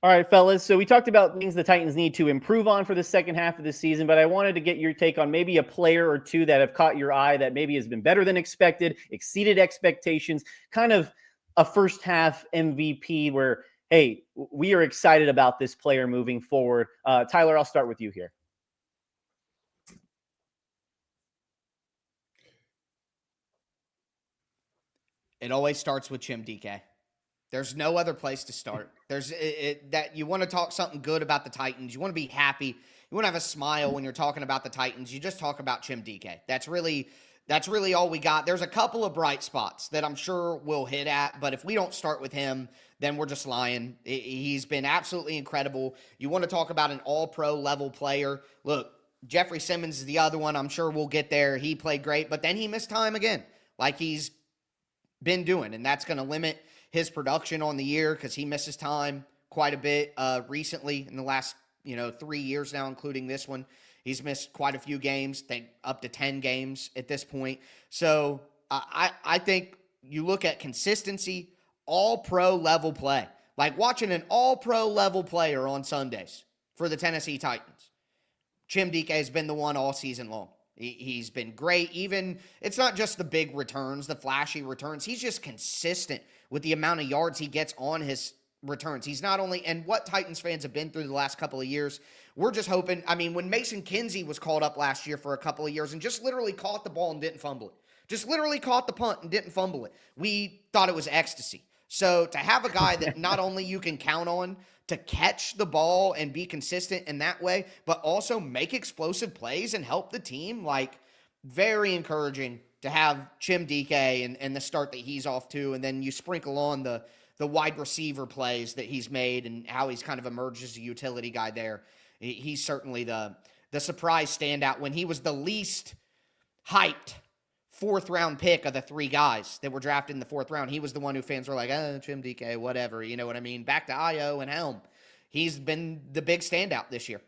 All right, fellas. So we talked about things the Titans need to improve on for the second half of the season, but I wanted to get your take on maybe a player or two that have caught your eye that maybe has been better than expected, exceeded expectations, kind of a first half MVP where, hey, we are excited about this player moving forward. Tyler, I'll start with you here. It always starts with Chim DK. There's no other place to start. That you want to talk something good about the Titans. You want to be happy. You want to have a smile when you're talking about the Titans. You just talk about Chim DK. That's really all we got. There's a couple of bright spots that I'm sure we'll hit at, but if we don't start with him, then we're just lying. He's been absolutely incredible. You want to talk about an all-pro level player. Look, Jeffrey Simmons is the other one. I'm sure we'll get there. He played great, but then he missed time again, like he's been doing, and that's going to limit his production on the year because he misses time quite a bit recently in the last 3 years now, including this one. He's missed quite a few games, up to 10 games at this point. So I think you look at consistency, all-pro level play, like watching an all-pro level player on Sundays for the Tennessee Titans. Chim Dike has been the one all season long. He's been great. Even, it's not just the big returns, the flashy returns. He's just consistent with the amount of yards he gets on his returns. He's not only, and what Titans fans have been through the last couple of years, we're just hoping, I mean, when Mason Kinsey was called up last year for a couple of years and just literally caught the ball and didn't fumble it, just literally caught the punt and didn't fumble it, we thought it was ecstasy. So to have a guy that not only you can count on to catch the ball and be consistent in that way, but also make explosive plays and help the team, like, very encouraging to have Chim Dike and the start that he's off to, and then you sprinkle on the wide receiver plays that he's made and how he's kind of emerged as a utility guy there. He's certainly the surprise standout when he was the least hyped fourth-round pick of the three guys that were drafted in the fourth round. He was the one who fans were like, Chim Dike, whatever, you know what I mean? Back to Io and Helm. He's been the big standout this year.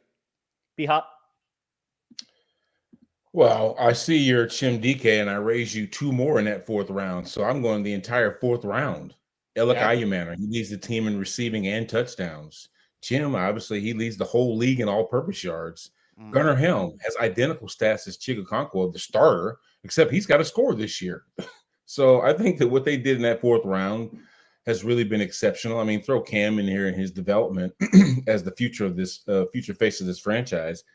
B-Hop? Well, I see your Chim Dike, and I raise you 2 more in that 4th round, so I'm going the entire 4th round. Elik Ayumanor, he leads the team in receiving and touchdowns. Chim, obviously, he leads the whole league in all-purpose yards. Gunnar Helm has identical stats as Chigakonkwo, the starter, except he's got a score this year. So I think that what they did in that 4th round has really been exceptional. I mean, throw Cam in here in his development as the future of this future face of this franchise.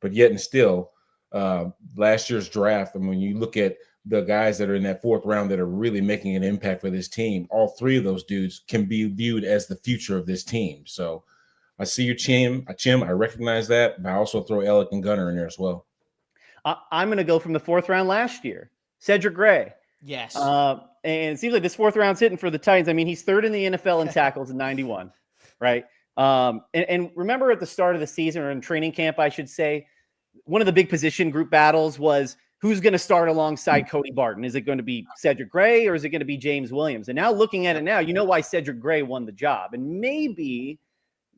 But yet and still, last year's draft, and when you look at the guys that are in that 4th round that are really making an impact for this team, all 3 of those dudes can be viewed as the future of this team. So I see your Chim. I recognize that, but I also throw Elik and Gunnar in there as well. I'm going to go from the 4th round last year. Cedric Gray. Yes. And it seems like this 4th round's hitting for the Titans. I mean, he's 3rd in the NFL in tackles in 91, right? And remember at the start of the season, or in training camp, I should say, one of the big position group battles was who's going to start alongside Cody Barton. Is it going to be Cedric Gray or is it going to be James Williams? And now looking at it now, you know why Cedric Gray won the job. And maybe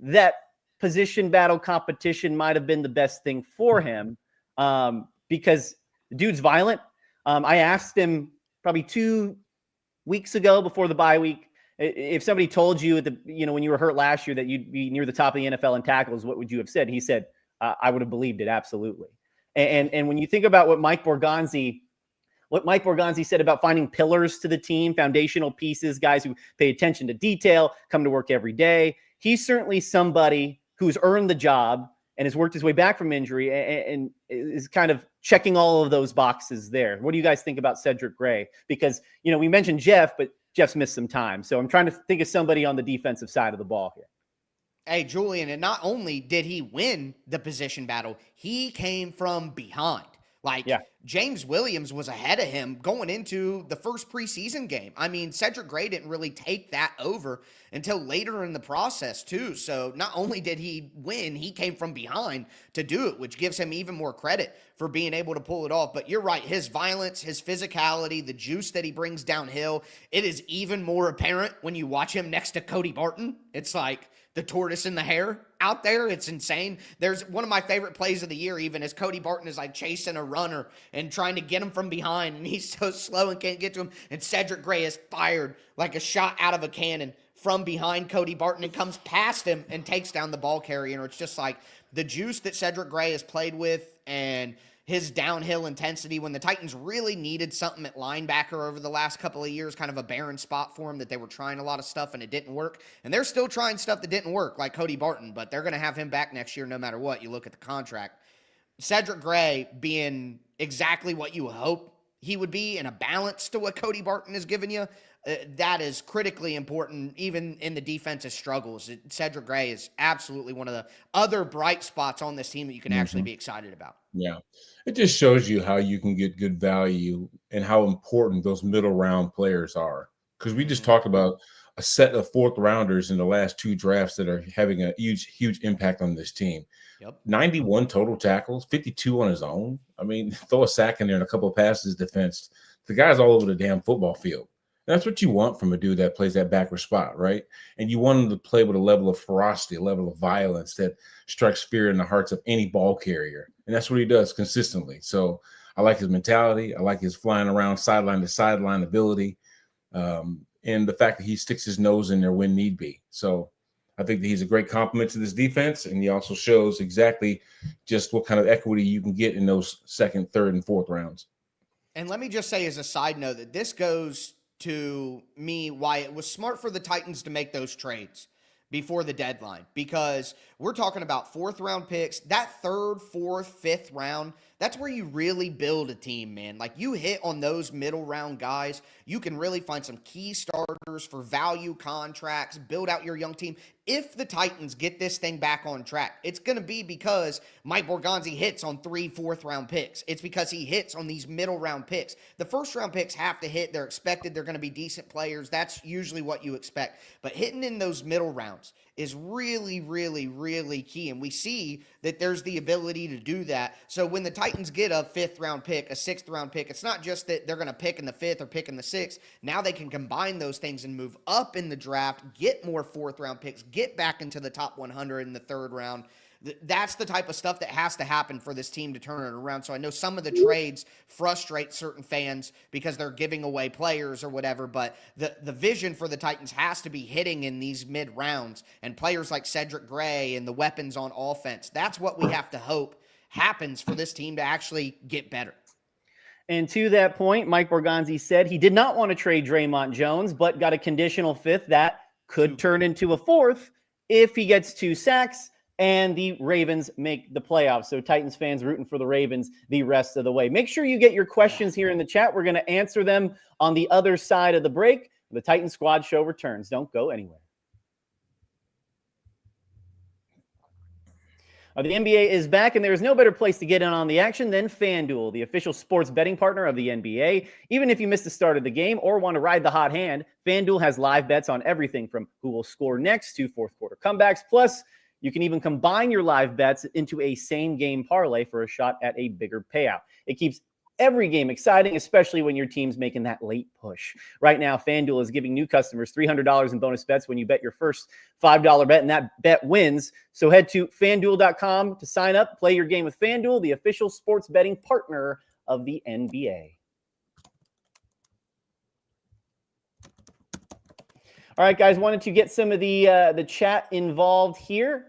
that position battle competition might have been the best thing for him because the dude's violent. I asked him probably 2 weeks ago before the bye week, if somebody told you when you were hurt last year that you'd be near the top of the NFL in tackles, what would you have said? He said, I would have believed it. Absolutely. And when you think about what Mike Borgonzi said about finding pillars to the team, foundational pieces, guys who pay attention to detail, come to work every day, he's certainly somebody who's earned the job and has worked his way back from injury and is kind of checking all of those boxes there. What do you guys think about Cedric Gray? Because, we mentioned Jeff, but Jeff's missed some time. So I'm trying to think of somebody on the defensive side of the ball here. Hey, Julian, and not only did he win the position battle, he came from behind. James Williams was ahead of him going into the first preseason game. I mean, Cedric Gray didn't really take that over until later in the process, too. So not only did he win, he came from behind to do it, which gives him even more credit for being able to pull it off. But you're right, his violence, his physicality, the juice that he brings downhill, it is even more apparent when you watch him next to Cody Barton. It's like the tortoise and the hare out there. It's insane. There's one of my favorite plays of the year, even as Cody Barton is like chasing a runner and trying to get him from behind, and he's so slow and can't get to him. And Cedric Gray is fired like a shot out of a cannon from behind Cody Barton and comes past him and takes down the ball carrier. It's just like the juice that Cedric Gray has played with and his downhill intensity when the Titans really needed something at linebacker over the last couple of years, kind of a barren spot for him that they were trying a lot of stuff and it didn't work. And they're still trying stuff that didn't work, like Cody Barton, but they're going to have him back next year no matter what. You look at the contract. Cedric Gray being exactly what you hope he would be, and a balance to what Cody Barton has given you, that is critically important, even in the defensive struggles. Cedric Gray is absolutely one of the other bright spots on this team that you can actually be excited about. Yeah. It just shows you how you can get good value and how important those middle round players are. Because we just talked about a set of 4th rounders in the last 2 drafts that are having a huge impact on this team. Yep. 91 total tackles, 52 on his own. I mean, throw a sack in there and a couple of passes defense. The guy's all over the damn football field. And that's what you want from a dude that plays that backward spot, right? And you want him to play with a level of ferocity, a level of violence that strikes fear in the hearts of any ball carrier. And that's what he does consistently. So I like his mentality. I like his flying around sideline to sideline ability, and the fact that he sticks his nose in there when need be. So I think that he's a great compliment to this defense, and he also shows exactly just what kind of equity you can get in those second, third, and fourth rounds. And let me just say as a side note that this goes to me why it was smart for the Titans to make those trades before the deadline, because we're talking about fourth round picks. That third, fourth, fifth round, that's where you really build a team, man. Like, you hit on those middle round guys, you can really find some key starters for value contracts, build out your young team. If the Titans get this thing back on track, it's going to be because Mike Borgonzi hits on 3 fourth round picks. It's because he hits on these middle round picks. The first round picks have to hit. They're expected. They're going to be decent players. That's usually what you expect. But hitting in those middle rounds is really, really, really key. And we see that there's the ability to do that. So when the Titans get a 5th round pick, a 6th round pick, it's not just that they're going to pick in the 5th or pick in the 6th. Now they can combine those things and move up in the draft, get more 4th round picks, get back into the top 100 in the 3rd round. That's the type of stuff that has to happen for this team to turn it around. So I know some of the trades frustrate certain fans because they're giving away players or whatever, but the vision for the Titans has to be hitting in these mid rounds, and players like Cedric Gray and the weapons on offense. That's what we have to hope happens for this team to actually get better. And to that point, Mike Borgonzi said he did not want to trade Draymond Jones, but got a conditional 5th that could turn into a 4th if he gets 2 sacks and the Ravens make the playoffs. So Titans fans rooting for the Ravens the rest of the way. Make sure you get your questions here in the chat. We're going to answer them on the other side of the break. The Titan Squad Show returns. Don't go anywhere. The NBA is back, and there is no better place to get in on the action than FanDuel, the official sports betting partner of the NBA. Even if you missed the start of the game or want to ride the hot hand, FanDuel has live bets on everything from who will score next to fourth quarter comebacks. Plus, you can even combine your live bets into a same-game parlay for a shot at a bigger payout. It keeps every game exciting, especially when your team's making that late push. Right now, FanDuel is giving new customers $300 in bonus bets when you bet your first $5 bet, and that bet wins. So head to FanDuel.com to sign up. Play your game with FanDuel, the official sports betting partner of the NBA. All right, guys, wanted to get some of the chat involved here.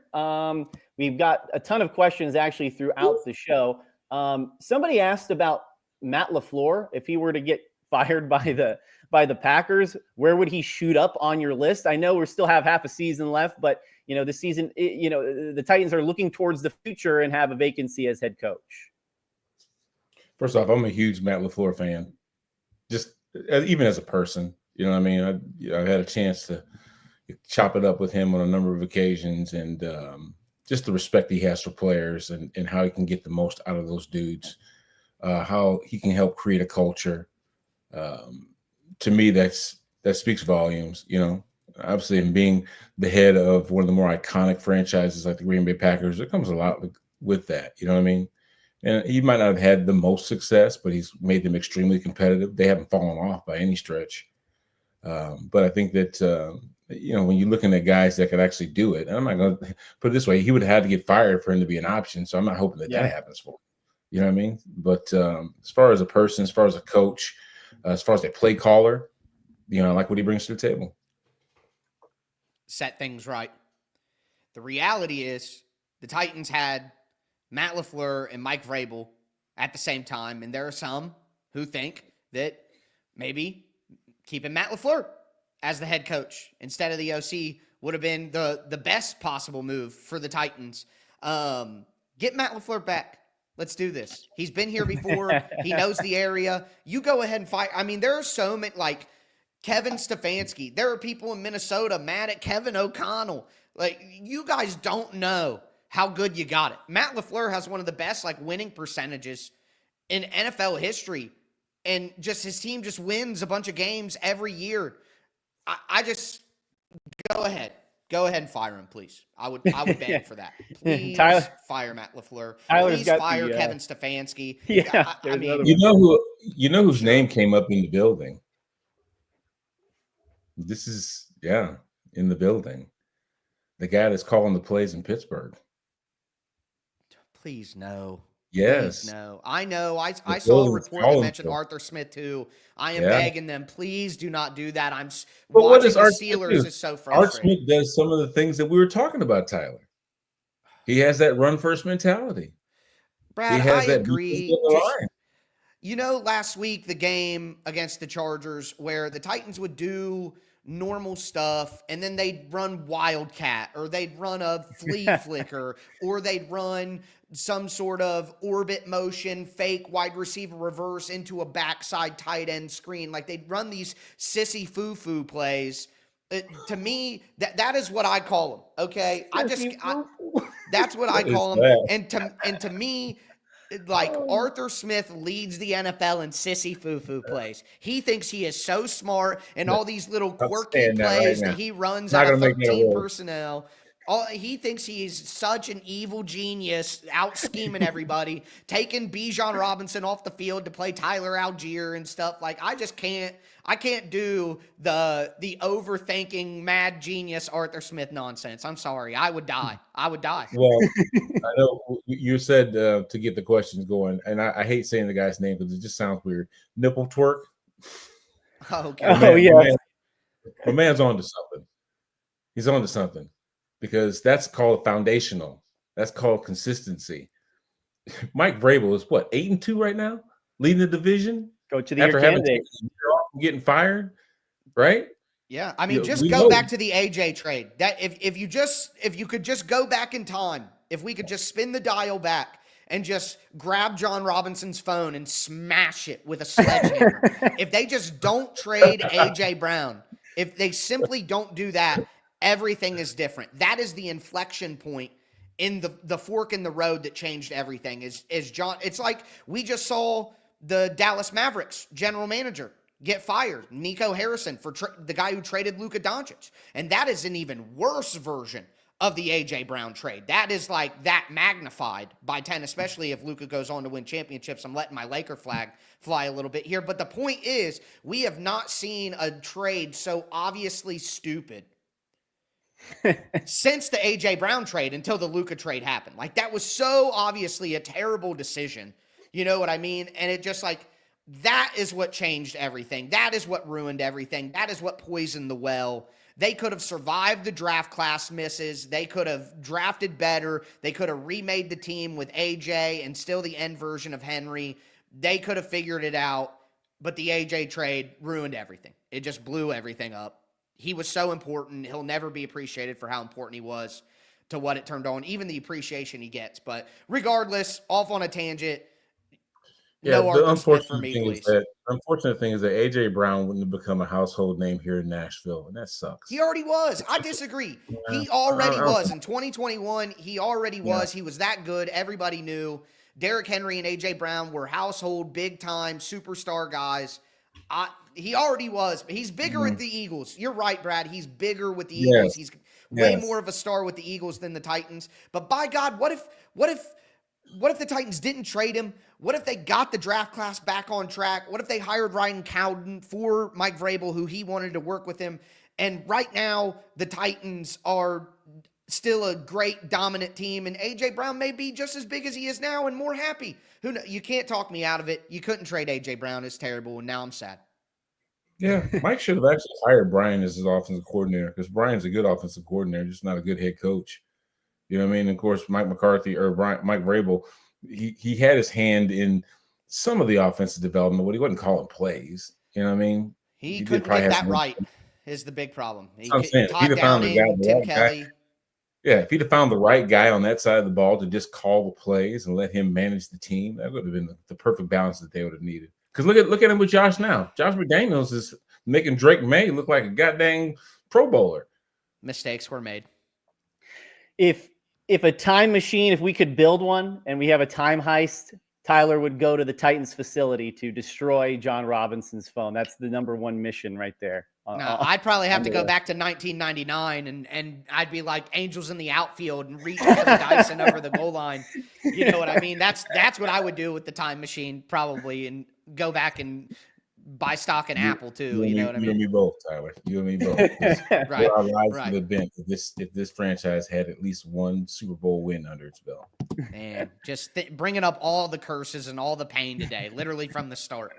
We've got a ton of questions actually throughout the show. Somebody asked about Matt LaFleur. If he were to get fired by the Packers, where would he shoot up on your list? I know we still have half a season left, but this season, the Titans are looking towards the future and have a vacancy as head coach. First off, I'm a huge Matt LaFleur fan, just even as a person. You know what I mean? I've had a chance to chop it up with him on a number of occasions, and just the respect he has for players and how he can get the most out of those dudes, how he can help create a culture. To me, that speaks volumes. Obviously, in being the head of one of the more iconic franchises like the Green Bay Packers, there comes a lot with that. You know what I mean? And he might not have had the most success, but he's made them extremely competitive. They haven't fallen off by any stretch. But I think that, when you're looking at guys that could actually do it, and I'm not going to put it this way, he would have had to get fired for him to be an option. So I'm not hoping that happens for him. You know what I mean? But as far as a person, as far as a coach, as far as a play caller, I like what he brings to the table. Set things right. The reality is the Titans had Matt LaFleur and Mike Vrabel at the same time, and there are some who think that maybe keeping Matt LaFleur as the head coach instead of the OC would have been the best possible move for the Titans. Get Matt LaFleur back. Let's do this. He's been here before. He knows the area. You go ahead and fight. I mean, there are so many, like Kevin Stefanski. There are people in Minnesota mad at Kevin O'Connell. Like, you guys don't know how good you got it. Matt LaFleur has one of the best, winning percentages in NFL history. And just his team just wins a bunch of games every year. I just go ahead and fire him, please. I would beg for that. Please fire Matt LaFleur. Please fire Kevin Stefanski. Yeah, I mean, you know whose name came up in the building. This is in the building. The guy that's calling the plays in Pittsburgh. Please no. Yes. Please, no. I know. I The saw a Bills report that calling mentioned for it. Arthur Smith too. I am Yeah. begging them, please do not do that. But what Watching does the Art Smith Steelers do? is so Art Smith frustrating. does some of the things that we were talking about, Tyler. He has that run first mentality. He Brad, I has that defense agree. on the Just line. last week, the game against the Chargers, where the Titans would do normal stuff and then they'd run Wildcat or they'd run a flea flicker or they'd run some sort of orbit motion, fake wide receiver reverse into a backside tight end screen. Like they'd run these sissy foo-foo plays. To me, that is what I call them. Okay. That's what I What is call them. that? And to me, like Arthur Smith leads the NFL in sissy foo-foo plays. He thinks he is so smart and all these little I'm quirky saying that right plays now. that he runs Not out of gonna make that 13 word. personnel. He thinks he's such an evil genius, out scheming everybody, taking Bijan Robinson off the field to play Tyler Algier and stuff. Like I can't do the overthinking mad genius Arthur Smith nonsense. I'm sorry. I would die. Well, I know you said to get the questions going, and I hate saying the guy's name because it just sounds weird. Nipple twerk. Okay. Oh, yeah. My man's on to something. He's on to something because that's called foundational. That's called consistency. Mike Vrabel is what 8-2 right now, leading the division Coach of the year after having candidate. taken a year off and getting fired, right? Yeah, I mean, Yeah, just we go know. back to the AJ trade. That if you could just go back in time, if we could just spin the dial back and just grab John Robinson's phone and smash it with a sledgehammer. If they just don't trade AJ Brown, if they simply don't do that, everything is different. That is the inflection point in the fork in the road that changed everything. Is John? It's like we just saw the Dallas Mavericks general manager get fired, Nico Harrison, for the guy who traded Luka Doncic. And that is an even worse version of the A.J. Brown trade. That is like that magnified by 10, especially if Luka goes on to win championships. I'm letting my Laker flag fly a little bit here. But the point is, we have not seen a trade so obviously stupid since the A.J. Brown trade until the Luka trade happened. Like, that was so obviously a terrible decision. You know what I mean? And it just like, that is what changed everything. That is what ruined everything. That is what poisoned the well. They could have survived the draft class misses. They could have drafted better. They could have remade the team with AJ and still the end version of Henry. They could have figured it out, but the AJ trade ruined everything. It just blew everything up. He was so important. He'll never be appreciated for how important he was to what it turned on, even the appreciation he gets. But regardless, off on a tangent. Yeah, No the Arthur Smith for unfortunate me, thing please. is that AJ Brown wouldn't have become a household name here in Nashville, and that sucks. He already was. I disagree. He already was. In 2021, he already was. He was that good. Everybody knew. Derrick Henry and A.J. Brown were household, big-time, superstar guys. He already was. He's bigger with the Eagles. You're right, Brad. He's bigger with the Eagles. He's way more of a star with the Eagles than the Titans. But by God, what if the Titans didn't trade him? What if they got the draft class back on track? What if they hired Ryan Cowden for Mike Vrabel, who he wanted to work with him? And right now, the Titans are still a great, dominant team, and A.J. Brown may be just as big as he is now and more happy. You can't talk me out of it. You couldn't trade A.J. Brown. It's terrible, and now I'm sad. Yeah, Mike should have actually hired Brian as his offensive coordinator because Brian's a good offensive coordinator, just not a good head coach. You know what I mean? Of course, Mike Vrabel, he had his hand in some of the offensive development, but he wasn't calling plays. You know what I mean? He couldn't get that right is the big problem. I'm saying, if he'd have found the guy, Tim Kelly. If he'd have found the right guy on that side of the ball to just call the plays and let him manage the team, that would have been the perfect balance that they would have needed. Because look at him with Josh now. Josh McDaniels is making Drake May look like a goddamn Pro Bowler. Mistakes were made. If a time machine, if we could build one and we have a time heist, Tyler would go to the Titans facility to destroy John Robinson's phone. That's the number one mission right there. No, I'd probably have to go back to 1999 and I'd be like angels in the outfield and reach Kevin Dyson over the goal line. You know what I mean? That's what I would do with the time machine probably, and go back and buy stock in Apple too. You know what I You and mean? me both, Tyler. You and me both. 'Cause Right. where our lives Right. would have been if this franchise had at least one Super Bowl win under its belt. Man, just bringing up all the curses and all the pain today, literally from the start.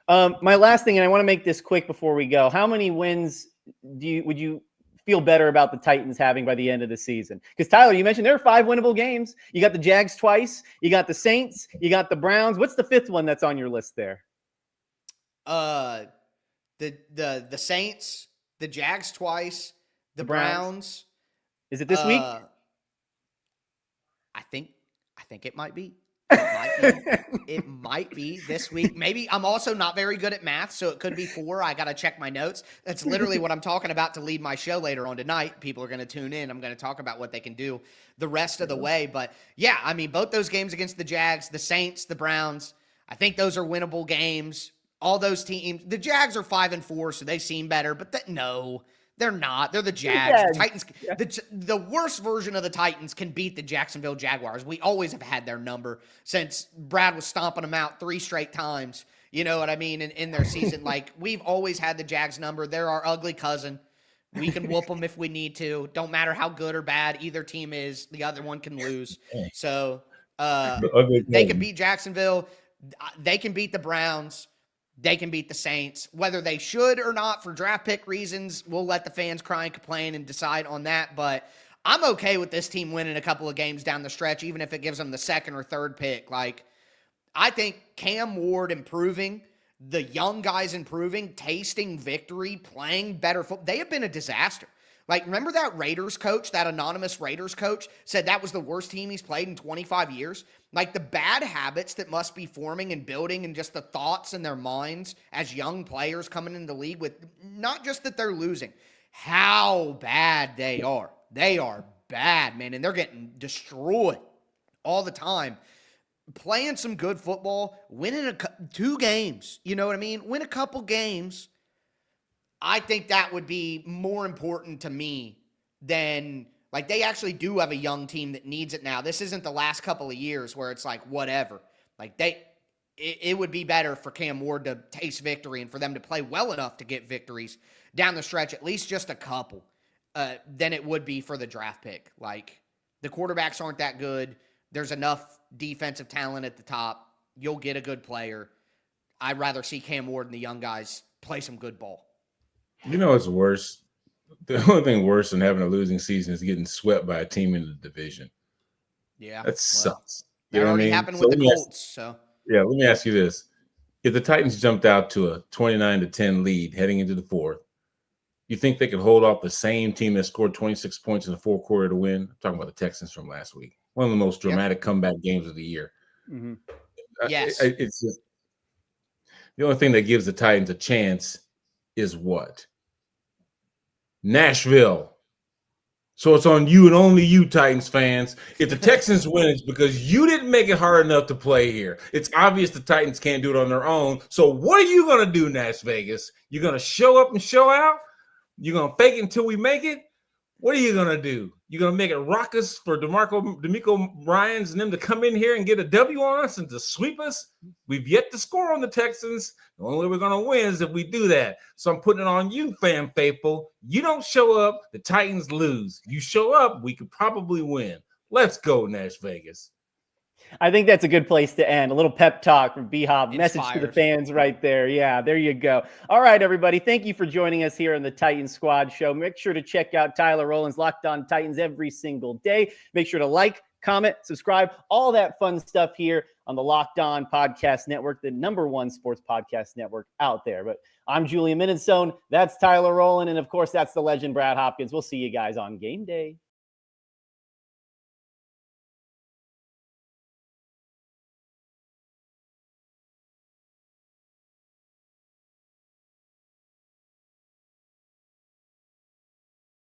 My last thing, and I want to make this quick before we go. How many wins would you feel better about the Titans having by the end of the season? Because Tyler, you mentioned there are 5 winnable games. You got the Jags twice. You got the Saints. You got the Browns. What's the 5th one that's on your list there? The Saints, the Jags twice, the Browns. Is it this week? I think it might be. It might be this week. Maybe. I'm also not very good at math, so it could be 4. I got to check my notes. That's literally what I'm talking about to lead my show later on tonight. People are going to tune in. I'm going to talk about what they can do the rest of the way. But yeah, I mean, both those games against the Jags, the Saints, the Browns, I think those are winnable games. All those teams, the Jags are 5-4, so they seem better, but no, they're not. They're the Jags. The Titans, the worst version of the Titans can beat the Jacksonville Jaguars. We always have had their number since Brad was stomping them out 3 straight times. You know what I mean? In their season, like, we've always had the Jags number. They're our ugly cousin. We can whoop them if we need to. Don't matter how good or bad either team is. The other one can lose. So they can beat Jacksonville. They can beat the Browns. They can beat the Saints. Whether they should or not for draft pick reasons, we'll let the fans cry and complain and decide on that. But I'm okay with this team winning a couple of games down the stretch, even if it gives them the 2nd or 3rd pick. Like, I think Cam Ward improving, the young guys improving, tasting victory, playing better football. They have been a disaster. Like, remember that Raiders coach, that anonymous Raiders coach, said that was the worst team he's played in 25 years? Like, the bad habits that must be forming and building and just the thoughts in their minds as young players coming into the league with, not just that they're losing, how bad they are. They are bad, man, and they're getting destroyed all the time. Playing some good football, winning 2 games, you know what I mean? Win a couple games. I think that would be more important to me than, like, they actually do have a young team that needs it now. This isn't the last couple of years where it's like, whatever. Like, it would be better for Cam Ward to taste victory and for them to play well enough to get victories down the stretch, at least just a couple, than it would be for the draft pick. Like, the quarterbacks aren't that good. There's enough defensive talent at the top. You'll get a good player. I'd rather see Cam Ward and the young guys play some good ball. You know what's worse? The only thing worse than having a losing season is getting swept by a team in the division. Yeah. That sucks. That already happened with the Colts. Let me ask you this. If the Titans jumped out to a 29-10 lead heading into the 4th, you think they could hold off the same team that scored 26 points in the 4th quarter to win? I'm talking about the Texans from last week. One of the most dramatic comeback games of the year. Mm-hmm. Yes. It's just, the only thing that gives the Titans a chance is what? Nashville. So it's on you and only you, Titans fans. If the Texans win, it's because you didn't make it hard enough to play here. It's obvious the Titans can't do it on their own. So what are you going to do, Nash Vegas? You're going to show up and show out? You're going to fake it until we make it? What are you going to do? You're going to make it raucous for D'Amico Ryans and them to come in here and get a W on us and to sweep us? We've yet to score on the Texans. The only way we're going to win is if we do that. So I'm putting it on you, fan faithful. You don't show up, the Titans lose. You show up, we could probably win. Let's go, Nash Vegas. I think that's a good place to end. A little pep talk from B-Hop. Message to the fans right there. Yeah, there you go. All right, everybody. Thank you for joining us here on the Titans Squad Show. Make sure to check out Tyler Rowland's Locked On Titans every single day. Make sure to like, comment, subscribe, all that fun stuff here on the Locked On Podcast Network, the #1 sports podcast network out there. But I'm Julian Minnesone. That's Tyler Rowland. And, of course, that's the legend Brad Hopkins. We'll see you guys on game day.